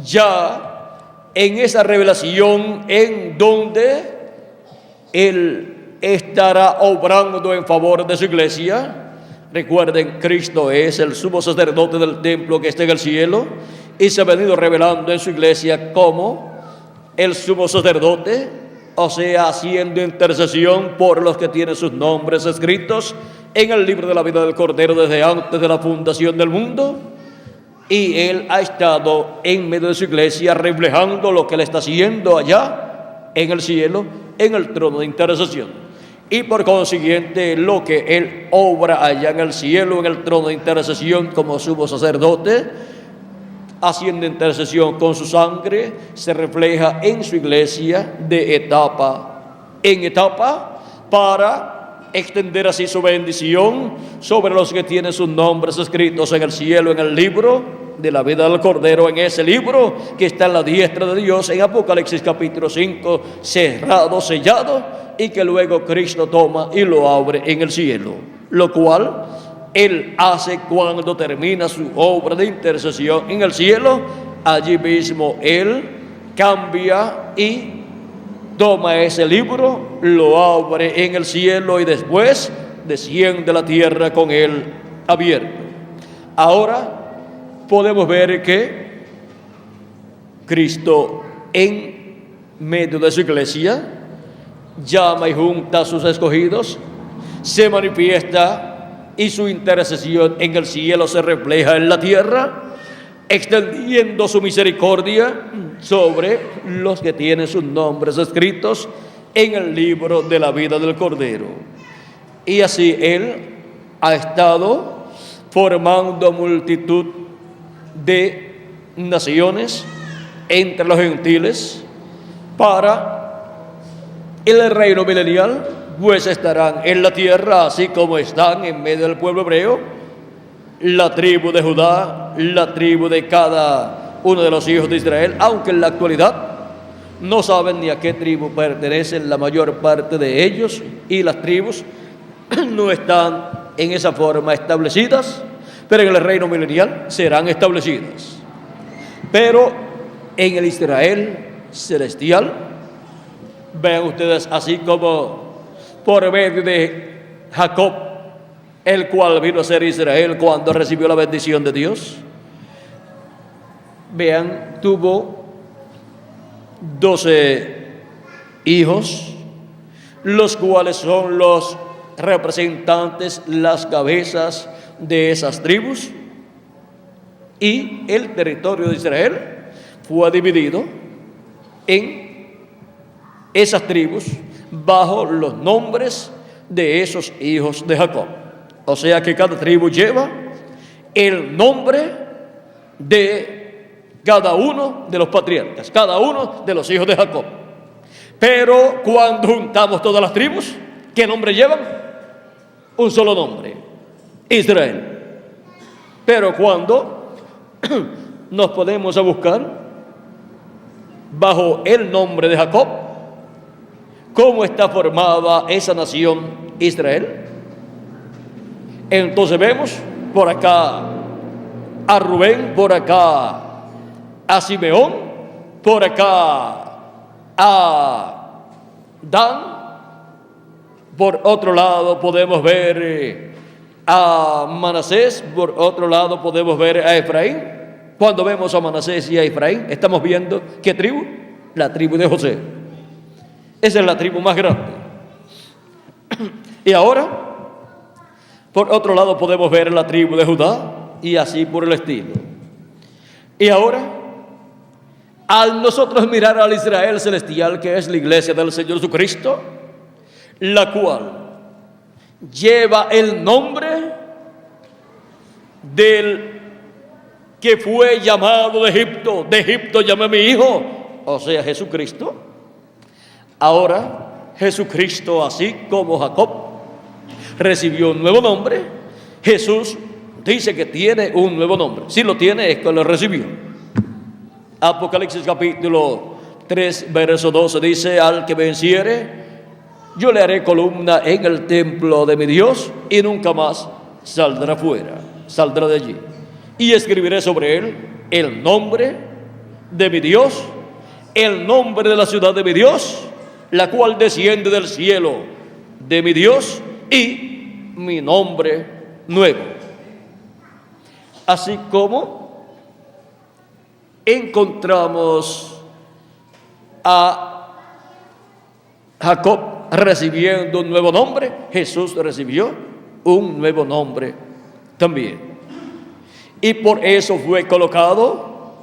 ya en esa revelación en donde él estará obrando en favor de su iglesia. Recuerden, Cristo es el sumo sacerdote del templo que está en el cielo y se ha venido revelando en su iglesia como el sumo sacerdote, o sea, haciendo intercesión por los que tienen sus nombres escritos en el libro de la vida del Cordero desde antes de la fundación del mundo, y Él ha estado en medio de su iglesia reflejando lo que Él está haciendo allá en el cielo, en el trono de intercesión. Y por consiguiente, lo que Él obra allá en el cielo, en el trono de intercesión como sumo sacerdote, haciendo intercesión con su sangre, se refleja en su iglesia de etapa en etapa, para extender así su bendición sobre los que tienen sus nombres escritos en el cielo, en el libro de la vida del Cordero, en ese libro que está en la diestra de Dios, en Apocalipsis capítulo 5, cerrado, sellado, y que luego Cristo toma y lo abre en el cielo, lo cual Él hace cuando termina su obra de intercesión en el cielo. Allí mismo Él cambia y toma ese libro, lo abre en el cielo y después desciende a la tierra con él abierto. Ahora podemos ver que Cristo, en medio de su iglesia, llama y junta a sus escogidos, se manifiesta y su intercesión en el cielo se refleja en la tierra, extendiendo su misericordia sobre los que tienen sus nombres escritos en el libro de la vida del Cordero. Y así Él ha estado formando multitud de naciones entre los gentiles para el reino milenial, pues estarán en la tierra así como están en medio del pueblo hebreo la tribu de Judá, la tribu de cada uno de los hijos de Israel, aunque en la actualidad no saben ni a qué tribu pertenecen la mayor parte de ellos, y las tribus no están en esa forma establecidas, pero en el reino milenial serán establecidas. Pero en el Israel celestial, vean ustedes, así como por medio de Jacob, el cual vino a ser Israel cuando recibió la bendición de Dios, vean, tuvo 12 hijos, los cuales son los representantes, las cabezas de esas tribus, y el territorio de Israel fue dividido en esas tribus bajo los nombres de esos hijos de Jacob. O sea que cada tribu lleva el nombre de cada uno de los patriarcas, cada uno de los hijos de Jacob. Pero cuando juntamos todas las tribus, ¿qué nombre llevan? Un solo nombre: Israel. Pero cuando nos ponemos a buscar bajo el nombre de Jacob, ¿cómo está formada esa nación Israel? Entonces vemos por acá a Rubén, por acá a Simeón, por acá a Dan. Por otro lado podemos ver a Manasés, por otro lado podemos ver a Efraín. Cuando vemos a Manasés y a Efraín, estamos viendo ¿qué tribu? La tribu de José. Esa es la tribu más grande. Y ahora, por otro lado podemos ver la tribu de Judá, y así por el estilo. Y ahora, al nosotros mirar al Israel celestial, que es la iglesia del Señor Jesucristo, la cual lleva el nombre del que fue llamado de Egipto llamé a mi hijo, o sea, Jesucristo. Ahora, Jesucristo, así como Jacob recibió un nuevo nombre, Jesús dice que tiene un nuevo nombre. Si lo tiene, es que lo recibió. Apocalipsis capítulo 3, verso 12 dice: al que venciere, yo le haré columna en el templo de mi Dios, y nunca más saldrá fuera, saldrá de allí. Y escribiré sobre él el nombre de mi Dios, el nombre de la ciudad de mi Dios, la cual desciende del cielo de mi Dios, y mi nombre nuevo. Así como encontramos a Jacob recibiendo un nuevo nombre, Jesús recibió un nuevo nombre también. Y por eso fue colocado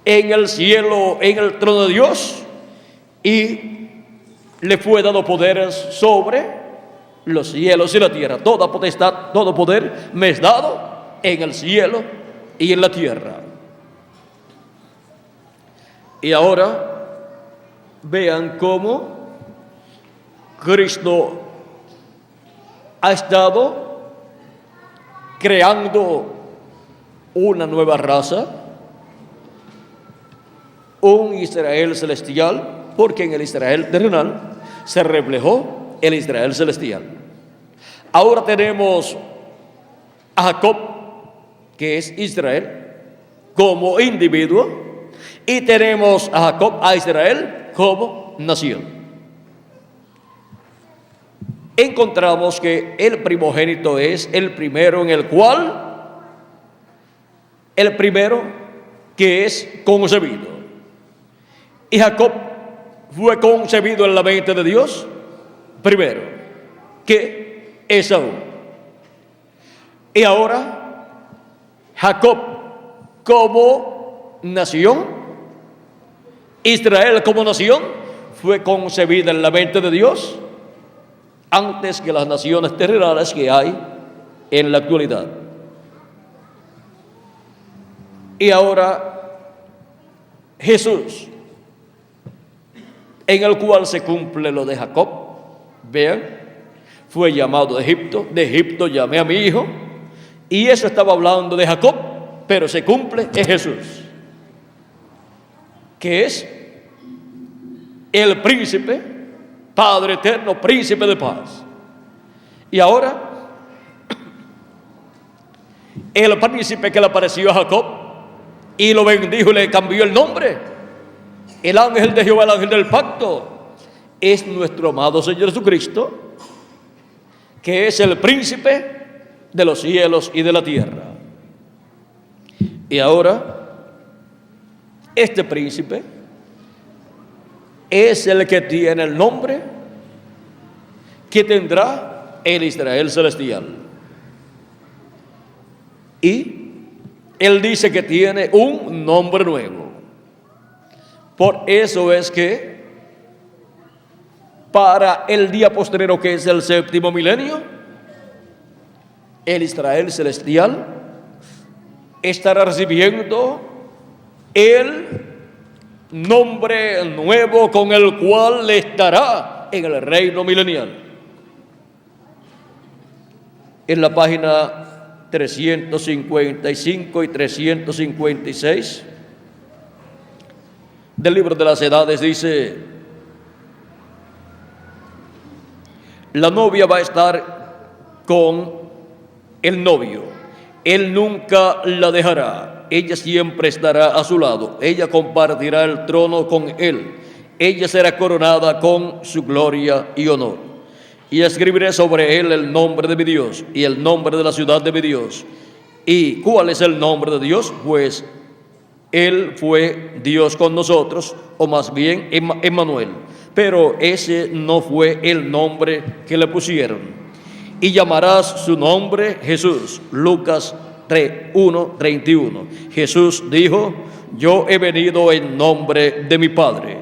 en el cielo, en el trono de Dios, y le fue dado poderes sobre los cielos y la tierra. Toda potestad, todo poder me es dado en el cielo y en la tierra. Y ahora vean cómo Cristo ha estado creando una nueva raza, un Israel celestial, porque en el Israel terrenal se reflejó el Israel celestial. Ahora tenemos a Jacob, que es Israel, como individuo, y tenemos a Jacob, a Israel, como nación. Encontramos que el primogénito es el primero en el cual, el primero que es concebido. Y Jacob fue concebido en la mente de Dios primero que Esaú. Y ahora Jacob como nación, Israel como nación, fue concebida en la mente de Dios antes que las naciones terrenales que hay en la actualidad. Y ahora Jesús, en el cual se cumple lo de Jacob. Vean, fue llamado de Egipto llamé a mi hijo, y eso estaba hablando de Jacob, pero se cumple en Jesús, que es el príncipe, Padre eterno, príncipe de paz. Y ahora, el príncipe que le apareció a Jacob y lo bendijo y le cambió el nombre, el ángel de Jehová, el ángel del pacto, es nuestro amado Señor Jesucristo, que es el príncipe de los cielos y de la tierra. Y ahora, este príncipe es el que tiene el nombre que tendrá el Israel celestial. Y él dice que tiene un nombre nuevo. Por eso es que para el día postrero, que es el séptimo milenio, el Israel celestial estará recibiendo el nombre nuevo con el cual estará en el reino milenial. En la página 355 y 356 del libro de las edades dice: la novia va a estar con el novio, él nunca la dejará, ella siempre estará a su lado, ella compartirá el trono con él, ella será coronada con su gloria y honor. Y escribiré sobre él el nombre de mi Dios y el nombre de la ciudad de mi Dios. ¿Y cuál es el nombre de Dios? Pues Él fue Dios con nosotros, o más bien Emmanuel. Pero ese no fue el nombre que le pusieron. Y llamarás su nombre Jesús. Lucas 1:31. Jesús dijo: yo he venido en nombre de mi Padre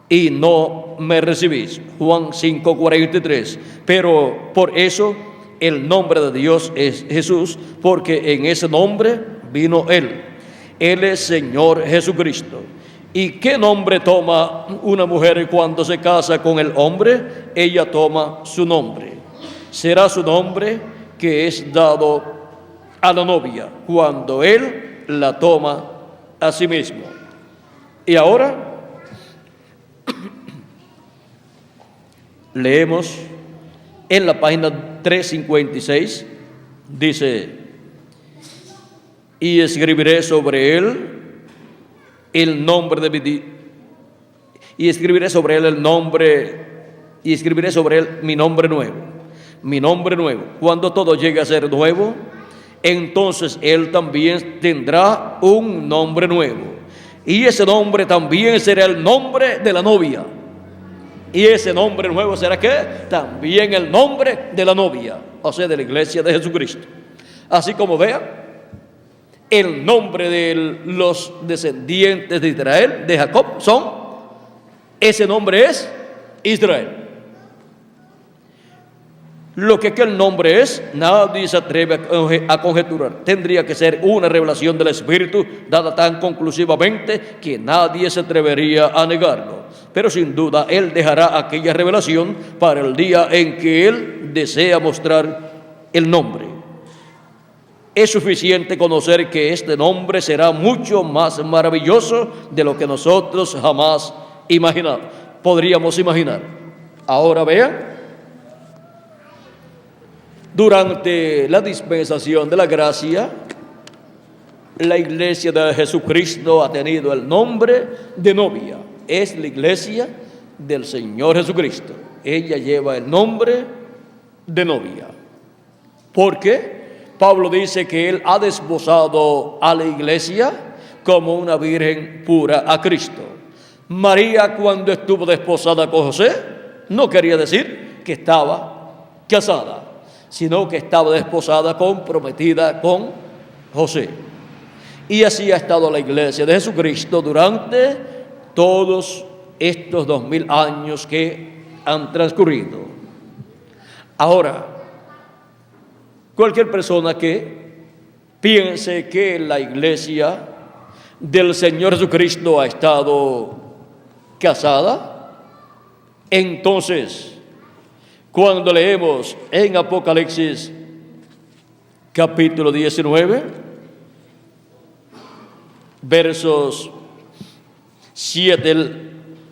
y no me recibís. Juan 5:43. Pero por eso el nombre de Dios es Jesús, porque en ese nombre vino Él. Él es Señor Jesucristo. ¿Y qué nombre toma una mujer cuando se casa con el hombre? Ella toma su nombre. Será su nombre que es dado a la novia cuando él la toma a sí mismo. Y ahora leemos en la página 356, dice: y escribiré sobre él el nombre de mi y escribiré sobre él el nombre, y escribiré sobre él mi nombre nuevo. Mi nombre nuevo. Cuando todo llegue a ser nuevo, entonces él también tendrá un nombre nuevo. Y ese nombre también será el nombre de la novia. Y ese nombre nuevo será ¿qué? También el nombre de la novia, o sea, de la iglesia de Jesucristo. Así como vean, el nombre de los descendientes de Israel, de Jacob, ese nombre es Israel. Lo que aquel nombre es, nadie se atreve a conjeturar. Tendría que ser una revelación del Espíritu, dada tan conclusivamente que nadie se atrevería a negarlo. Pero sin duda Él dejará aquella revelación para el día en que Él desea mostrar el nombre. Es suficiente conocer que este nombre será mucho más maravilloso de lo que nosotros jamás podríamos imaginar. Ahora vean, durante la dispensación de la gracia, la iglesia de Jesucristo ha tenido el nombre de novia. Es la iglesia del Señor Jesucristo. Ella lleva el nombre de novia. Porque Pablo dice que Él ha desposado a la iglesia como una virgen pura a Cristo. María, cuando estuvo desposada con José, no quería decir que estaba casada, sino que estaba desposada, comprometida con José. Y así ha estado la iglesia de Jesucristo durante todos estos 2000 años que han transcurrido. Ahora, cualquier persona que piense que la iglesia del Señor Jesucristo ha estado casada, entonces, cuando leemos en Apocalipsis capítulo 19, versos 7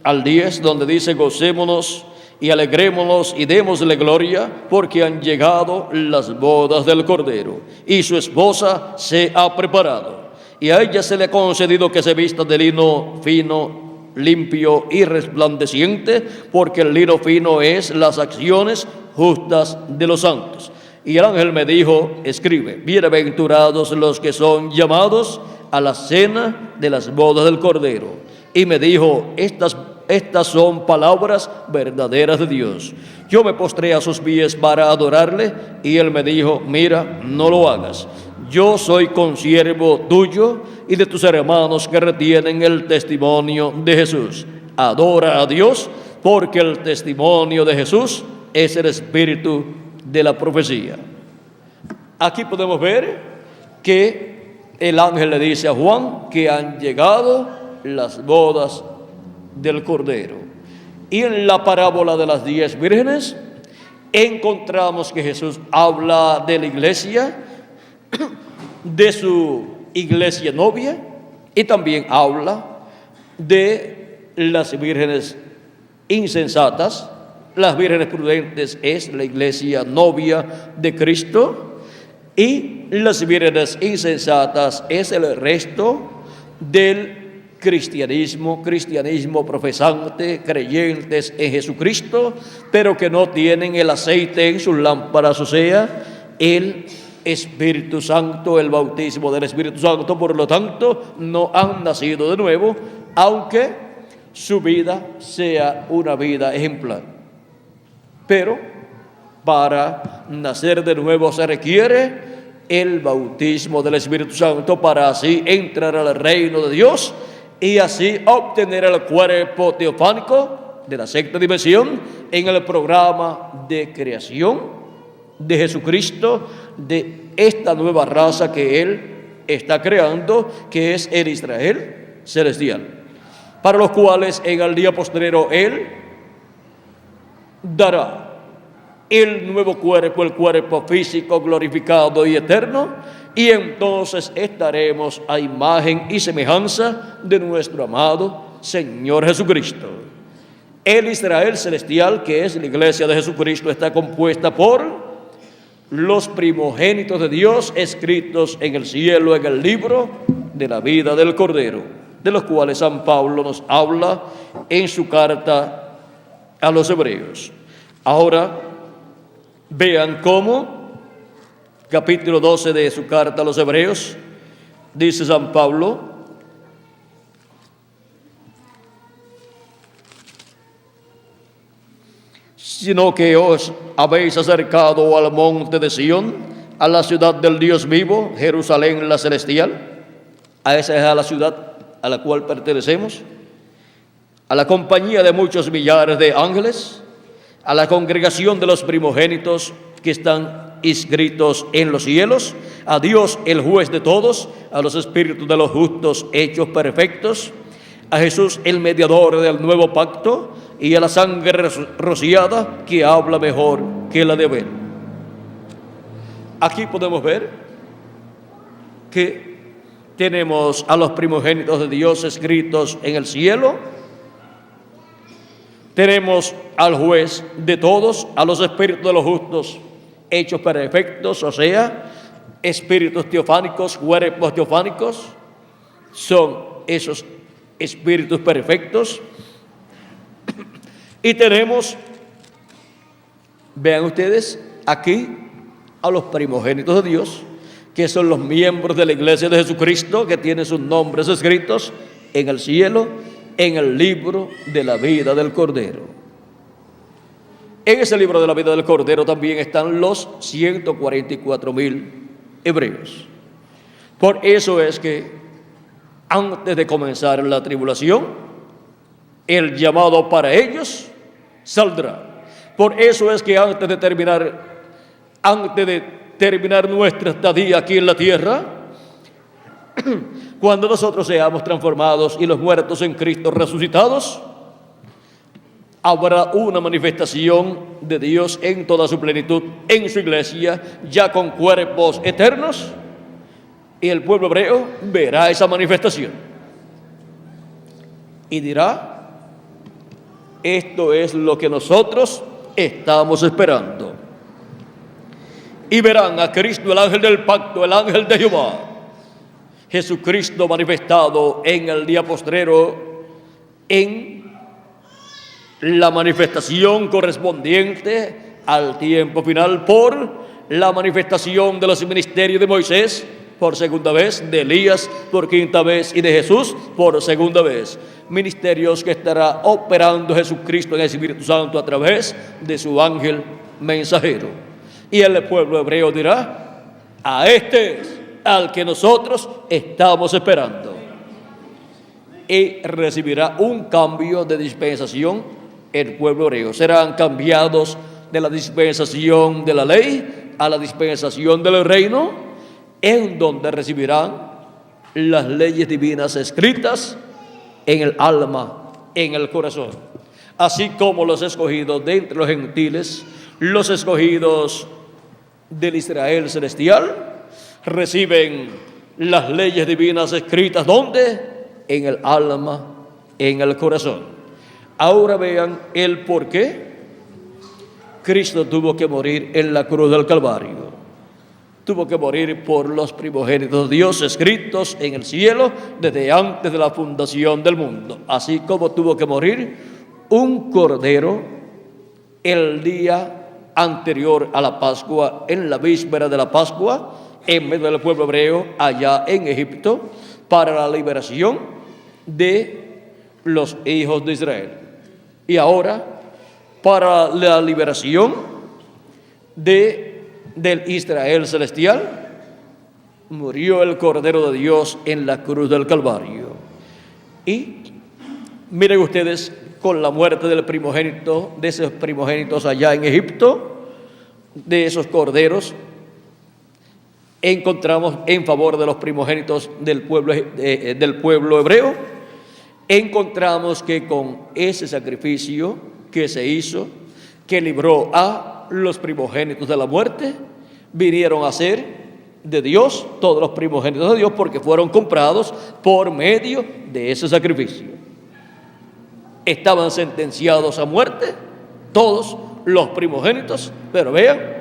al 10, donde dice: gocémonos y alegrémonos y démosle gloria, porque han llegado las bodas del Cordero, y su esposa se ha preparado, y a ella se le ha concedido que se vista de lino fino, limpio y resplandeciente, porque el lino fino es las acciones justas de los santos. Y el ángel me dijo: escribe, bienaventurados los que son llamados a la cena de las bodas del Cordero. Y me dijo: estas son palabras verdaderas de Dios. Yo me postré a sus pies para adorarle, y él me dijo: mira, no lo hagas. Yo soy consiervo tuyo y de tus hermanos que retienen el testimonio de Jesús. Adora a Dios, porque el testimonio de Jesús es el espíritu de la profecía. Aquí podemos ver que el ángel le dice a Juan que han llegado las bodas del Cordero. Y en la parábola de las 10 vírgenes encontramos que Jesús habla de la iglesia, de su iglesia novia, y también habla de las vírgenes insensatas. Las vírgenes prudentes es la iglesia novia de Cristo, y las vírgenes insensatas es el resto del cristianismo profesante, creyentes en Jesucristo, pero que no tienen el aceite en sus lámparas, o sea, el Espíritu Santo, el bautismo del Espíritu Santo. Por lo tanto, no han nacido de nuevo, aunque su vida sea una vida ejemplar. Pero para nacer de nuevo se requiere el bautismo del Espíritu Santo, para así entrar al reino de Dios y así obtener el cuerpo teofánico de la sexta dimensión en el programa de creación de Jesucristo, de esta nueva raza que Él está creando, que es el Israel celestial, para los cuales en el día postrero Él dará el nuevo cuerpo, el cuerpo físico glorificado y eterno, y entonces estaremos a imagen y semejanza de nuestro amado Señor Jesucristo. El Israel celestial, que es la iglesia de Jesucristo, está compuesta por los primogénitos de Dios escritos en el cielo en el libro de la vida del Cordero, de los cuales San Pablo nos habla en su carta a los hebreos. Ahora vean cómo, capítulo 12 de su carta a los hebreos, dice San Pablo: sino que os habéis acercado al monte de Sión, a la ciudad del Dios vivo, Jerusalén la celestial. A esa es a la ciudad a la cual pertenecemos, a la compañía de muchos millares de ángeles, a la congregación de los primogénitos que están inscritos en los cielos, a Dios el juez de todos, a los espíritus de los justos hechos perfectos, a Jesús el mediador del nuevo pacto y a la sangre rociada que habla mejor que la de Abel. Aquí podemos ver que tenemos a los primogénitos de Dios escritos en el cielo. Tenemos al juez de todos, a los espíritus de los justos hechos perfectos, o sea, espíritus teofánicos, cuerpos teofánicos, son esos espíritus perfectos. Y tenemos, vean ustedes, aquí a los primogénitos de Dios, que son los miembros de la iglesia de Jesucristo, que tienen sus nombres escritos en el cielo, en el libro de la vida del Cordero. En ese libro de la vida del Cordero también están los 144,000 hebreos. Por eso es que antes de comenzar la tribulación, el llamado para ellos saldrá. Por eso es que antes de terminar nuestra estadía aquí en la tierra, cuando nosotros seamos transformados y los muertos en Cristo resucitados, habrá una manifestación de Dios en toda su plenitud en su iglesia, ya con cuerpos eternos, y el pueblo hebreo verá esa manifestación y dirá: esto es lo que nosotros estamos esperando. Y verán a Cristo, el ángel del pacto, el ángel de Jehová, Jesucristo manifestado en el día postrero, en la manifestación correspondiente al tiempo final, por la manifestación de los ministerios de Moisés por segunda vez, de Elías por quinta vez y de Jesús por segunda vez. Ministerios que estará operando Jesucristo en el Espíritu Santo a través de su ángel mensajero. Y el pueblo hebreo dirá: a este es al que nosotros estamos esperando. Y recibirá un cambio de dispensación el pueblo hebreo. Serán cambiados de la dispensación de la ley a la dispensación del reino, en donde recibirán las leyes divinas escritas en el alma, en el corazón. Así como los escogidos de entre los gentiles, los escogidos del Israel celestial, reciben las leyes divinas escritas, ¿dónde? En el alma, en el corazón. Ahora vean el por qué Cristo tuvo que morir en la cruz del Calvario. Tuvo que morir por los primogénitos de Dios escritos en el cielo desde antes de la fundación del mundo. Así como tuvo que morir un cordero el día anterior a la Pascua, en la víspera de la Pascua, en medio del pueblo hebreo allá en Egipto, para la liberación de los hijos de Israel. Y ahora, para la liberación del Israel celestial, murió el Cordero de Dios en la cruz del Calvario. Y miren ustedes, con la muerte del primogénito, de esos primogénitos allá en Egipto, de esos corderos, encontramos en favor de los primogénitos del pueblo hebreo, encontramos que con ese sacrificio que se hizo, que libró a los primogénitos de la muerte, vinieron a ser de Dios, todos los primogénitos de Dios, porque fueron comprados por medio de ese sacrificio. Estaban sentenciados a muerte todos los primogénitos, pero vean,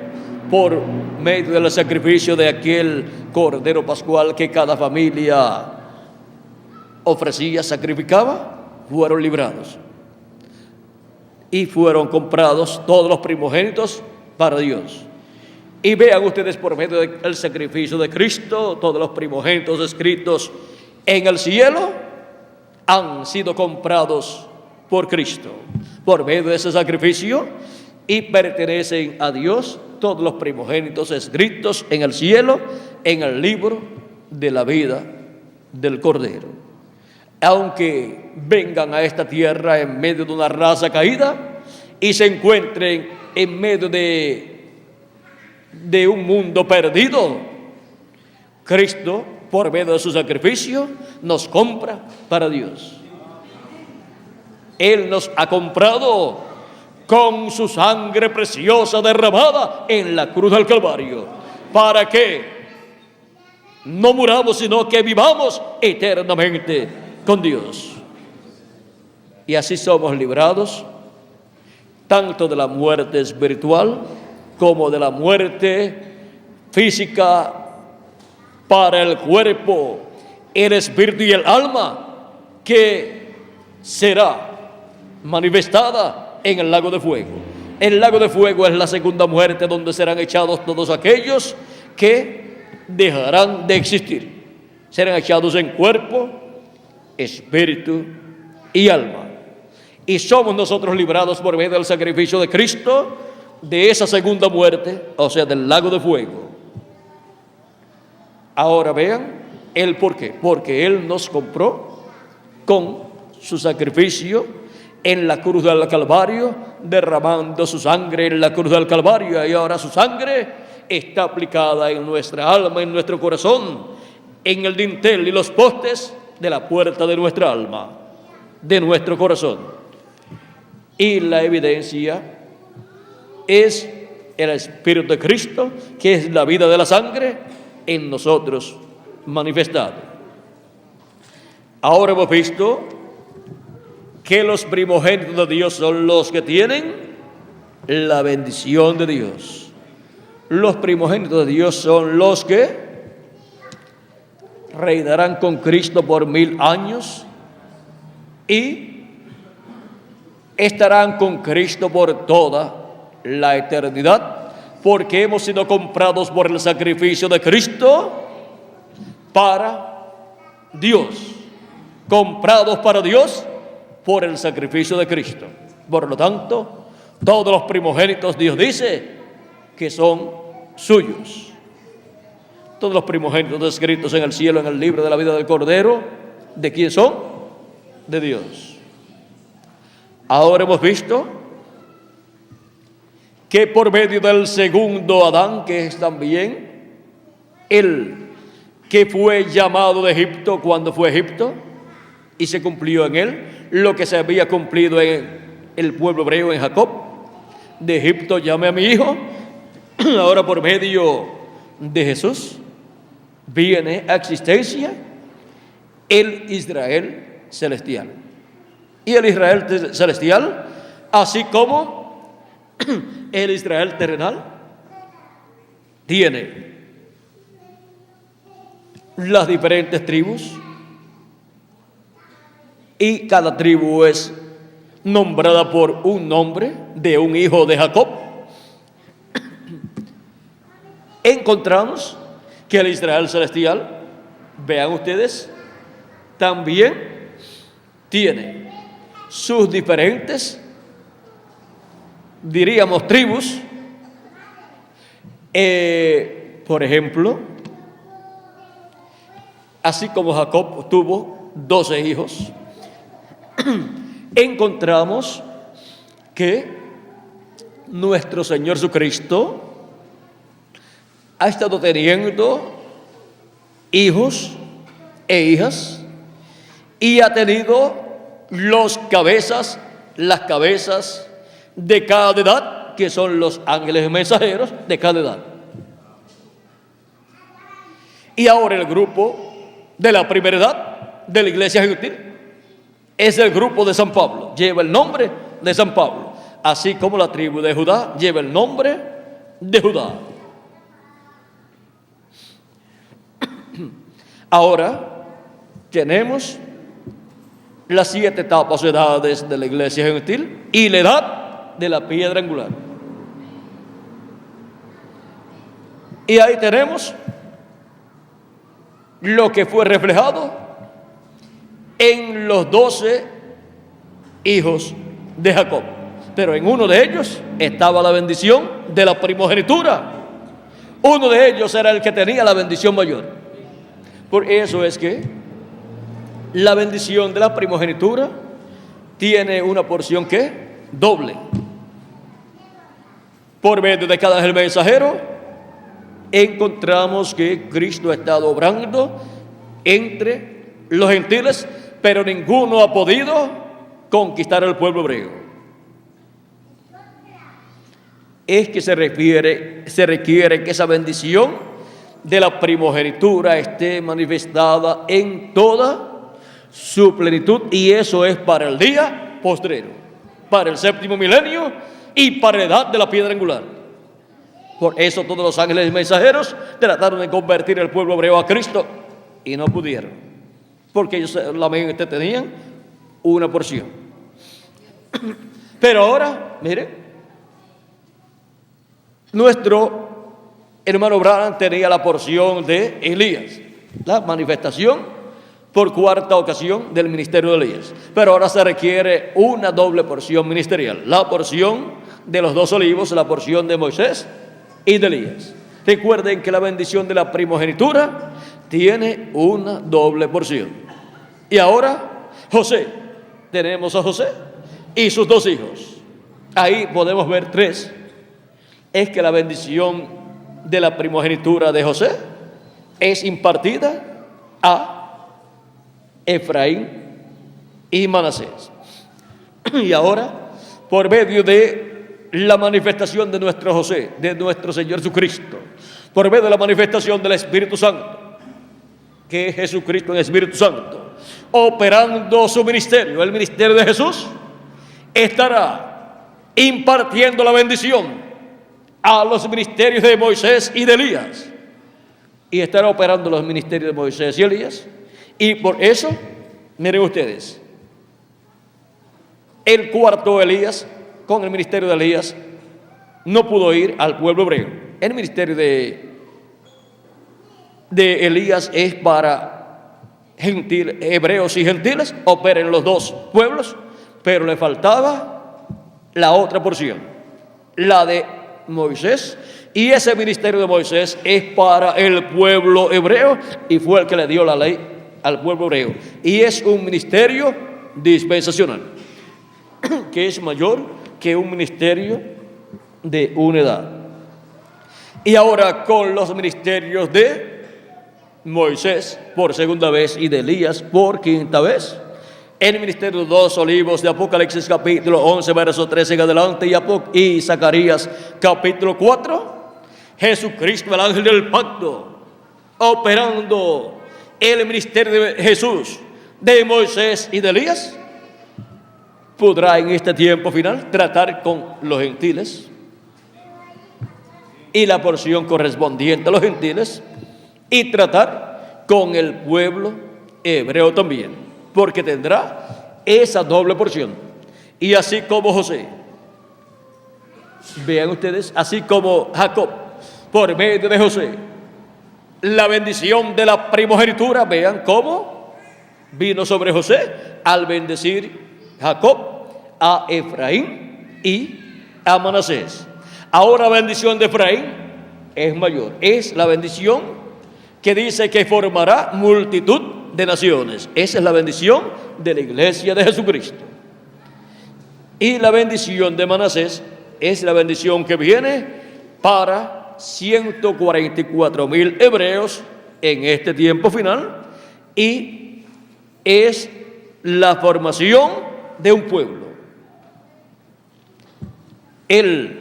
por medio del sacrificio de aquel cordero pascual que cada familia ofrecía, sacrificaba, fueron librados y fueron comprados todos los primogénitos para Dios. Y vean ustedes, por medio del sacrificio de Cristo, todos los primogénitos escritos en el cielo han sido comprados por Cristo, por medio de ese sacrificio. y pertenecen a Dios todos los primogénitos escritos en el cielo, en el libro de la vida del Cordero. Aunque vengan a esta tierra en medio de una raza caída y se encuentren en medio de un mundo perdido, Cristo, por medio de su sacrificio, nos compra para Dios. Él nos ha comprado con su sangre preciosa derramada en la cruz del Calvario, para que no muramos, sino que vivamos eternamente con Dios. Y así somos librados tanto de la muerte espiritual como de la muerte física para el cuerpo, el espíritu y el alma, que será manifestada en el lago de fuego. El lago de fuego es la segunda muerte, donde serán echados todos aquellos que dejarán de existir. Serán echados en cuerpo, espíritu y alma. Y somos nosotros librados por medio del sacrificio de Cristo de esa segunda muerte, o sea, del lago de fuego. Ahora vean el por qué. Porque Él nos compró con su sacrificio en la cruz del Calvario, derramando su sangre en la cruz del Calvario, y ahora su sangre está aplicada en nuestra alma, en nuestro corazón, en el dintel y los postes de la puerta de nuestra alma, de nuestro corazón. Y la evidencia es el Espíritu de Cristo, que es la vida de la sangre en nosotros manifestado. Ahora hemos visto que los primogénitos de Dios son los que tienen la bendición de Dios. Los primogénitos de Dios son los que reinarán con Cristo por 1000 años y estarán con Cristo por toda la eternidad, porque hemos sido comprados por el sacrificio de Cristo para Dios, comprados para Dios por el sacrificio de Cristo. Por lo tanto, todos los primogénitos, Dios dice que son suyos. Todos los primogénitos escritos en el cielo, en el libro de la vida del Cordero, ¿de quién son? De Dios. Ahora hemos visto que por medio del segundo Adán, que es también el que fue llamado de Egipto cuando fue Egipto, y se cumplió en él lo que se había cumplido en el pueblo hebreo, en Jacob: de Egipto llamé a mi hijo. Ahora por medio de Jesús viene a existencia el Israel celestial. Y el Israel celestial, así como el Israel terrenal, tiene las diferentes tribus, y cada tribu es nombrada por un nombre de un hijo de Jacob. Encontramos que el Israel celestial, vean ustedes, también tiene sus diferentes, diríamos, tribus. Por ejemplo, así como Jacob tuvo 12 hijos, encontramos que nuestro Señor Jesucristo ha estado teniendo hijos e hijas, y ha tenido las cabezas de cada edad, que son los ángeles mensajeros de cada edad. Y ahora el grupo de la primera edad de la iglesia gentil es el grupo de San Pablo, lleva el nombre de San Pablo, así como la tribu de Judá lleva el nombre de Judá. Ahora tenemos las 7 etapas o edades de la iglesia gentil y la edad de la piedra angular. Y ahí tenemos lo que fue reflejado en los 12 hijos de Jacob. pero en uno de ellos estaba la bendición de la primogenitura. Uno de ellos era el que tenía la bendición mayor. Por eso es que la bendición de la primogenitura tiene una porción que doble. Por medio de cada ángel mensajero encontramos que Cristo ha estado obrando entre los gentiles, pero ninguno ha podido conquistar al pueblo hebreo. Es que se requiere que esa bendición de la primogenitura esté manifestada en toda su plenitud, y eso es para el día postrero, para el séptimo milenio y para la edad de la piedra angular. Por eso todos los ángeles mensajeros trataron de convertir al pueblo hebreo a Cristo y no pudieron, porque ellos solamente tenían una porción. Pero ahora, mire, nuestro hermano Branham tenía la porción de Elías, la manifestación por cuarta ocasión del ministerio de Elías. Pero ahora se requiere una doble porción ministerial, la porción de los 2 olivos, la porción de Moisés y de Elías. Recuerden que la bendición de la primogenitura tiene una doble porción. Y ahora José, tenemos a José y sus 2 hijos. Ahí podemos ver 3. Es que la bendición de la primogenitura de José es impartida a Efraín y Manasés. Y ahora, por medio de la manifestación de nuestro José, de nuestro Señor Jesucristo, por medio de la manifestación del Espíritu Santo, que es Jesucristo en el Espíritu Santo, operando su ministerio, el ministerio de Jesús, estará impartiendo la bendición a los ministerios de Moisés y de Elías, y estará operando los ministerios de Moisés y Elías. Y por eso, miren ustedes, el cuarto Elías, con el ministerio de Elías, no pudo ir al pueblo hebreo. El ministerio de Elías es para hebreos y gentiles, operen los 2 pueblos, pero le faltaba la otra porción, la de Moisés, y ese ministerio de Moisés es para el pueblo hebreo, y fue el que le dio la ley al pueblo hebreo, y es un ministerio dispensacional que es mayor que un ministerio de una edad. Y ahora con los ministerios de Moisés por segunda vez y de Elías por quinta vez, el ministerio de 2 olivos de Apocalipsis capítulo 11 verso 13 en adelante, y Zacarías capítulo 4, Jesucristo el ángel del pacto, operando el ministerio de Jesús, de Moisés y de Elías, podrá en este tiempo final tratar con los gentiles y la porción correspondiente a los gentiles, y tratar con el pueblo hebreo también, porque tendrá esa doble porción. Y así como José, vean ustedes, así como Jacob, por medio de José, la bendición de la primogenitura, vean cómo vino sobre José al bendecir Jacob a Efraín y a Manasés. Ahora la bendición de Efraín es mayor, es la bendición que dice que formará multitud de naciones. Esa es la bendición de la iglesia de Jesucristo. Y la bendición de Manasés es la bendición que viene para 144,000 hebreos en este tiempo final, y es la formación de un pueblo. Él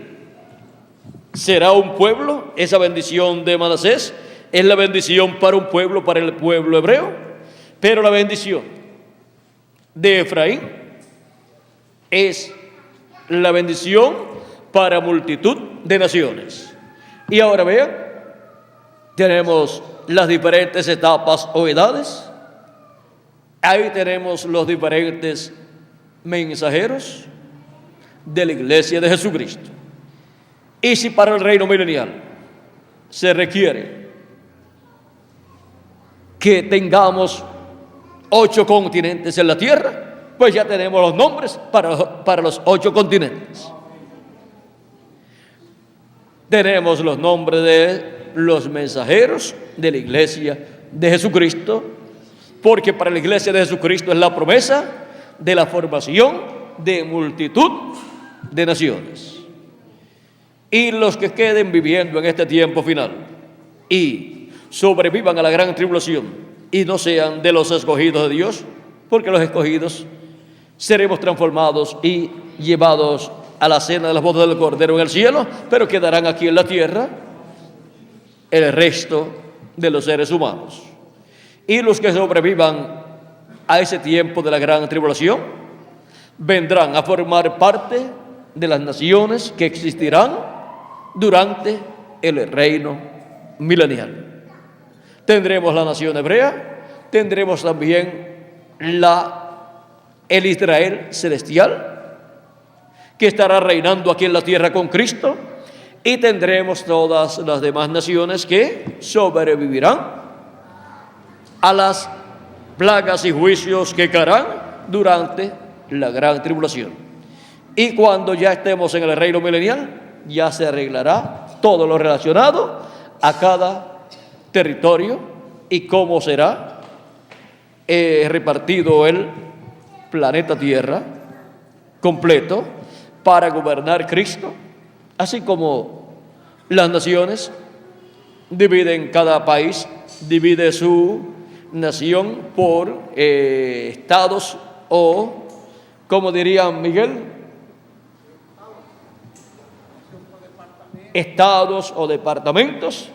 será un pueblo. Esa bendición de Manasés es la bendición para un pueblo, para el pueblo hebreo, pero la bendición de Efraín es la bendición para multitud de naciones. Y ahora vean, tenemos las diferentes etapas o edades. Ahí tenemos los diferentes mensajeros de la iglesia de Jesucristo. Y si para el reino milenial se requiere que tengamos 8 continentes en la tierra, pues ya tenemos los nombres para los 8 continentes. Tenemos los nombres de los mensajeros de la iglesia de Jesucristo, porque para la iglesia de Jesucristo es la promesa de la formación de multitud de naciones. Y los que queden viviendo en este tiempo final y sobrevivan a la gran tribulación y no sean de los escogidos de Dios, porque los escogidos seremos transformados y llevados a la cena de las bodas del Cordero en el cielo, pero quedarán aquí en la tierra el resto de los seres humanos. Y los que sobrevivan a ese tiempo de la gran tribulación vendrán a formar parte de las naciones que existirán durante el reino milenial. Tendremos la nación hebrea, tendremos también el Israel celestial, que estará reinando aquí en la tierra con Cristo, y tendremos todas las demás naciones que sobrevivirán a las plagas y juicios que caerán durante la gran tribulación. Y cuando ya estemos en el reino milenial, ya se arreglará todo lo relacionado a cada territorio y cómo será repartido el planeta Tierra completo para gobernar Cristo, así como las naciones dividen, cada país divide su nación por estados, o como diría Miguel, estados o departamentos.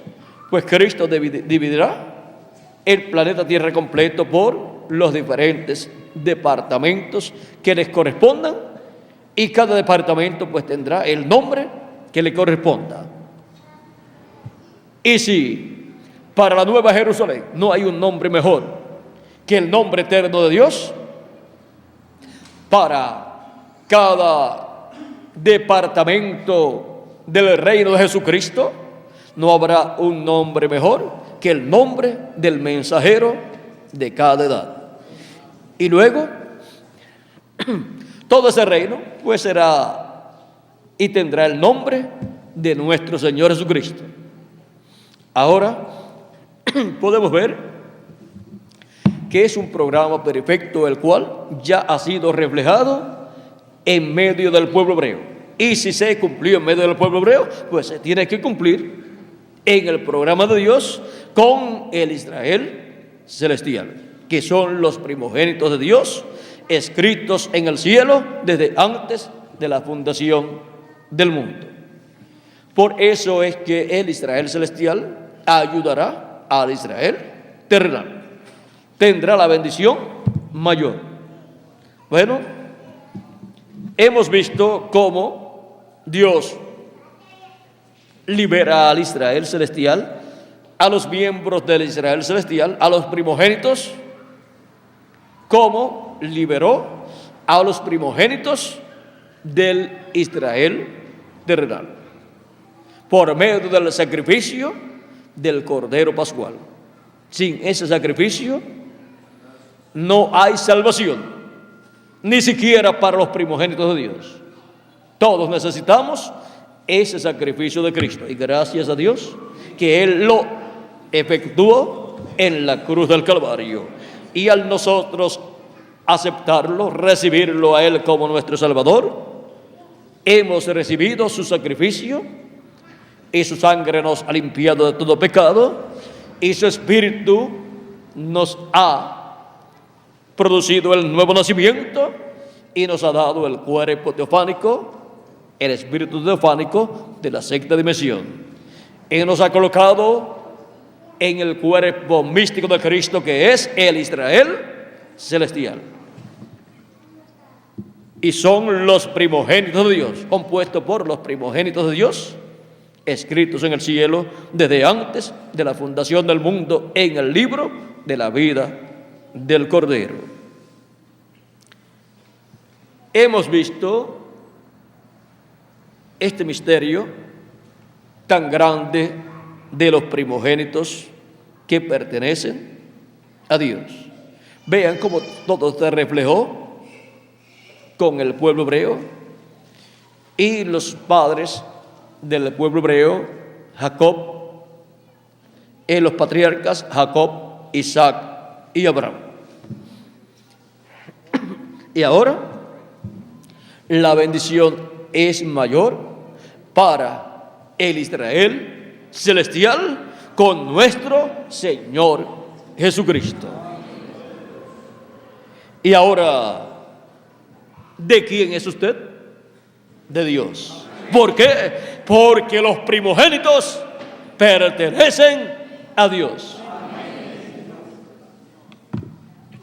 Pues Cristo dividirá el planeta Tierra completo por los diferentes departamentos que les correspondan, y cada departamento pues tendrá el nombre que le corresponda. Y si para la Nueva Jerusalén no hay un nombre mejor que el nombre eterno de Dios, para cada departamento del reino de Jesucristo no habrá un nombre mejor que el nombre del mensajero de cada edad. Y luego todo ese reino pues será y tendrá el nombre de nuestro Señor Jesucristo. Ahora podemos ver que es un programa perfecto, el cual ya ha sido reflejado en medio del pueblo hebreo. Y si se cumplió en medio del pueblo hebreo, pues se tiene que cumplir en el programa de Dios con el Israel celestial, que son los primogénitos de Dios, escritos en el cielo desde antes de la fundación del mundo. Por eso es que el Israel celestial ayudará al Israel terrenal, tendrá la bendición mayor. Bueno, hemos visto cómo Dios libera al Israel celestial, a los miembros del Israel celestial, a los primogénitos, como liberó a los primogénitos del Israel terrenal por medio del sacrificio del Cordero Pascual. Sin ese sacrificio no hay salvación, ni siquiera para los primogénitos de Dios. Todos necesitamos ese sacrificio de Cristo, y gracias a Dios que Él lo efectuó en la cruz del Calvario. Y al nosotros aceptarlo, recibirlo a Él como nuestro Salvador, hemos recibido su sacrificio, y su sangre nos ha limpiado de todo pecado, y su Espíritu nos ha producido el nuevo nacimiento y nos ha dado el cuerpo teofánico, el espíritu teofánico de la sexta dimensión. Él nos ha colocado en el cuerpo místico de Cristo, que es el Israel celestial. Y son los primogénitos de Dios, compuestos por los primogénitos de Dios, escritos en el cielo desde antes de la fundación del mundo en el libro de la vida del Cordero. Hemos visto este misterio tan grande de los primogénitos que pertenecen a Dios. Vean cómo todo se reflejó con el pueblo hebreo, y los padres del pueblo hebreo, Jacob, los patriarcas Jacob, Isaac y Abraham. Y ahora la bendición es mayor para el Israel celestial con nuestro Señor Jesucristo. Y ahora, ¿de quién es usted? De Dios. ¿Por qué? Porque los primogénitos pertenecen a Dios.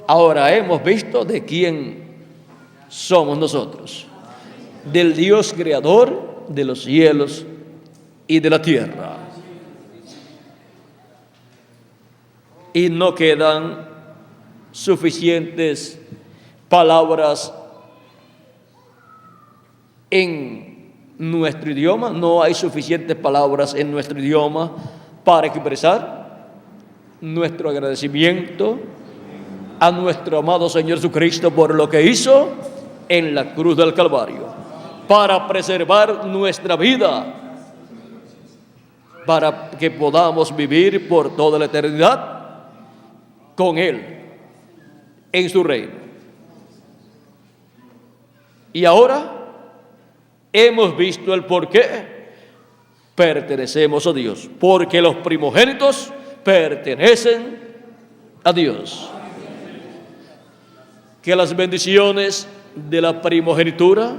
Ahora hemos visto de quién somos nosotros. Del Dios creador de los cielos y de la tierra. Y no quedan suficientes palabras en nuestro idioma, no hay suficientes palabras en nuestro idioma para expresar nuestro agradecimiento a nuestro amado Señor Jesucristo por lo que hizo en la cruz del Calvario, para preservar nuestra vida, para que podamos vivir por toda la eternidad con Él en su reino. Y ahora hemos visto el por qué pertenecemos a Dios, porque los primogénitos pertenecen a Dios. Que las bendiciones de la primogenitura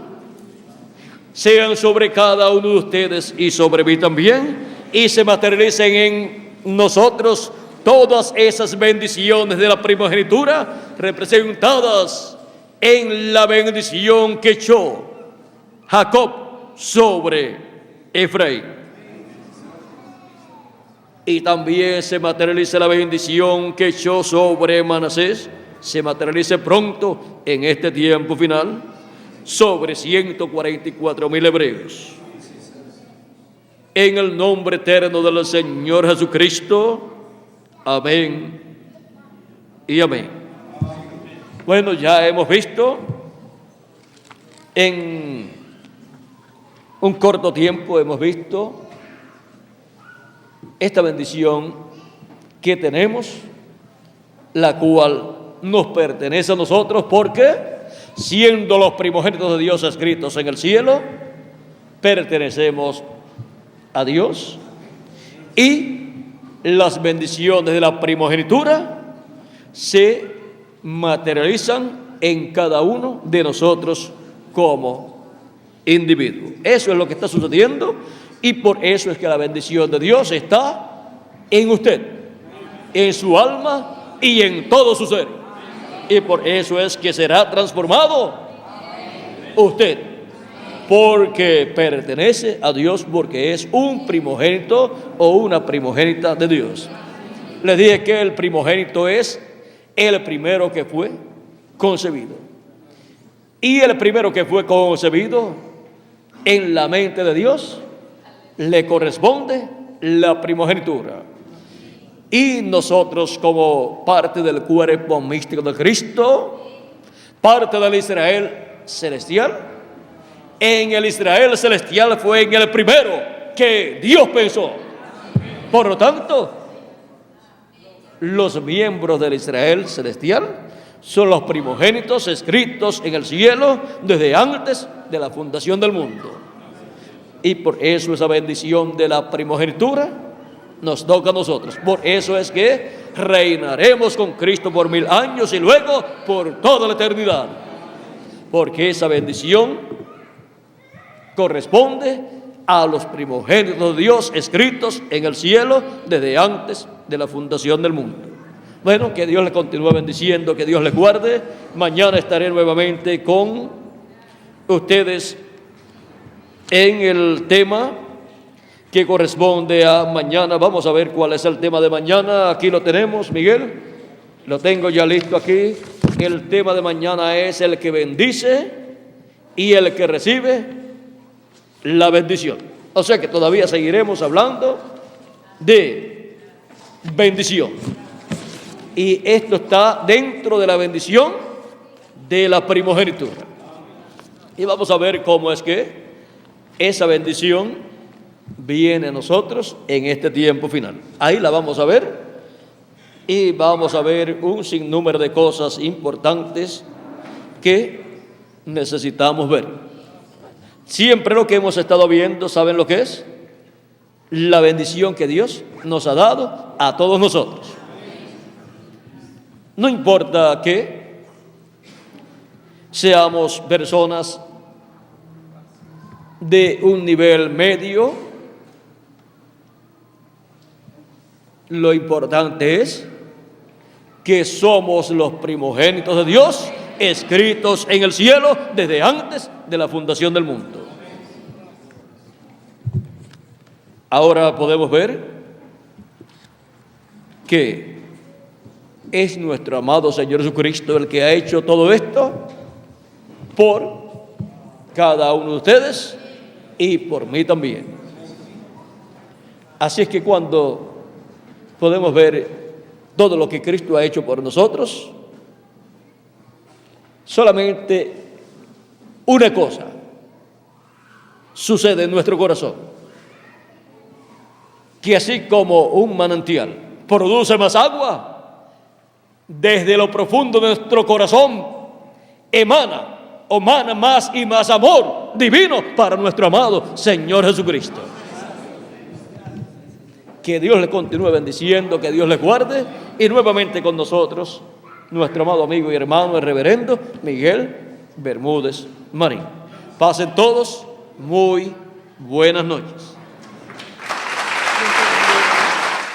sean sobre cada uno de ustedes y sobre mí también, y se materialicen en nosotros todas esas bendiciones de la primogenitura representadas en la bendición que echó Jacob sobre Efraín. Y también se materializa la bendición que echó sobre Manasés, se materialice pronto en este tiempo final sobre 144,000 hebreos. En el nombre eterno del Señor Jesucristo. Amén y amén. Bueno, ya hemos visto en un corto tiempo, hemos visto esta bendición que tenemos, la cual nos pertenece a nosotros, porque siendo los primogénitos de Dios escritos en el cielo, pertenecemos a Dios, y las bendiciones de la primogenitura se materializan en cada uno de nosotros como individuo. Eso es lo que está sucediendo, y por eso es que la bendición de Dios está en usted, en su alma y en todo su ser. Y por eso es que será transformado usted, porque pertenece a Dios, porque es un primogénito o una primogénita de Dios. Les dije que el primogénito es el primero que fue concebido. Y el primero que fue concebido en la mente de Dios le corresponde la primogenitura. Y nosotros, como parte del cuerpo místico de Cristo, parte del Israel celestial, en el Israel celestial fue en el primero que Dios pensó. Por lo tanto, los miembros del Israel celestial son los primogénitos escritos en el cielo desde antes de la fundación del mundo. Y por eso esa bendición de la primogenitura nos toca a nosotros. Por eso es que reinaremos con Cristo por 1000 años y luego por toda la eternidad. Porque esa bendición corresponde a los primogénitos de Dios escritos en el cielo desde antes de la fundación del mundo. Bueno, que Dios les continúe bendiciendo, que Dios les guarde. Mañana estaré nuevamente con ustedes en el tema que corresponde a mañana. Vamos a ver cuál es el tema de mañana. Aquí lo tenemos, Miguel. Lo tengo ya listo aquí. El tema de mañana es el que bendice y el que recibe la bendición. O sea que todavía seguiremos hablando de bendición. Y esto está dentro de la bendición de la primogenitura. Y vamos a ver cómo es que esa bendición viene a nosotros en este tiempo final. Ahí la vamos a ver y vamos a ver un sinnúmero de cosas importantes que necesitamos ver. Siempre lo que hemos estado viendo, ¿saben lo que es? La bendición que Dios nos ha dado a todos nosotros. No importa que seamos personas de un nivel medio, lo importante es que somos los primogénitos de Dios, escritos en el cielo desde antes de la fundación del mundo. Ahora podemos ver que es nuestro amado Señor Jesucristo el que ha hecho todo esto por cada uno de ustedes y por mí también. Así es que cuando podemos ver todo lo que Cristo ha hecho por nosotros, solamente una cosa sucede en nuestro corazón: que así como un manantial produce más agua, desde lo profundo de nuestro corazón emana más y más amor divino para nuestro amado Señor Jesucristo. Que Dios les continúe bendiciendo, que Dios les guarde, y nuevamente con nosotros nuestro amado amigo y hermano, el reverendo Miguel Bermúdez Marín. Pasen todos muy buenas noches.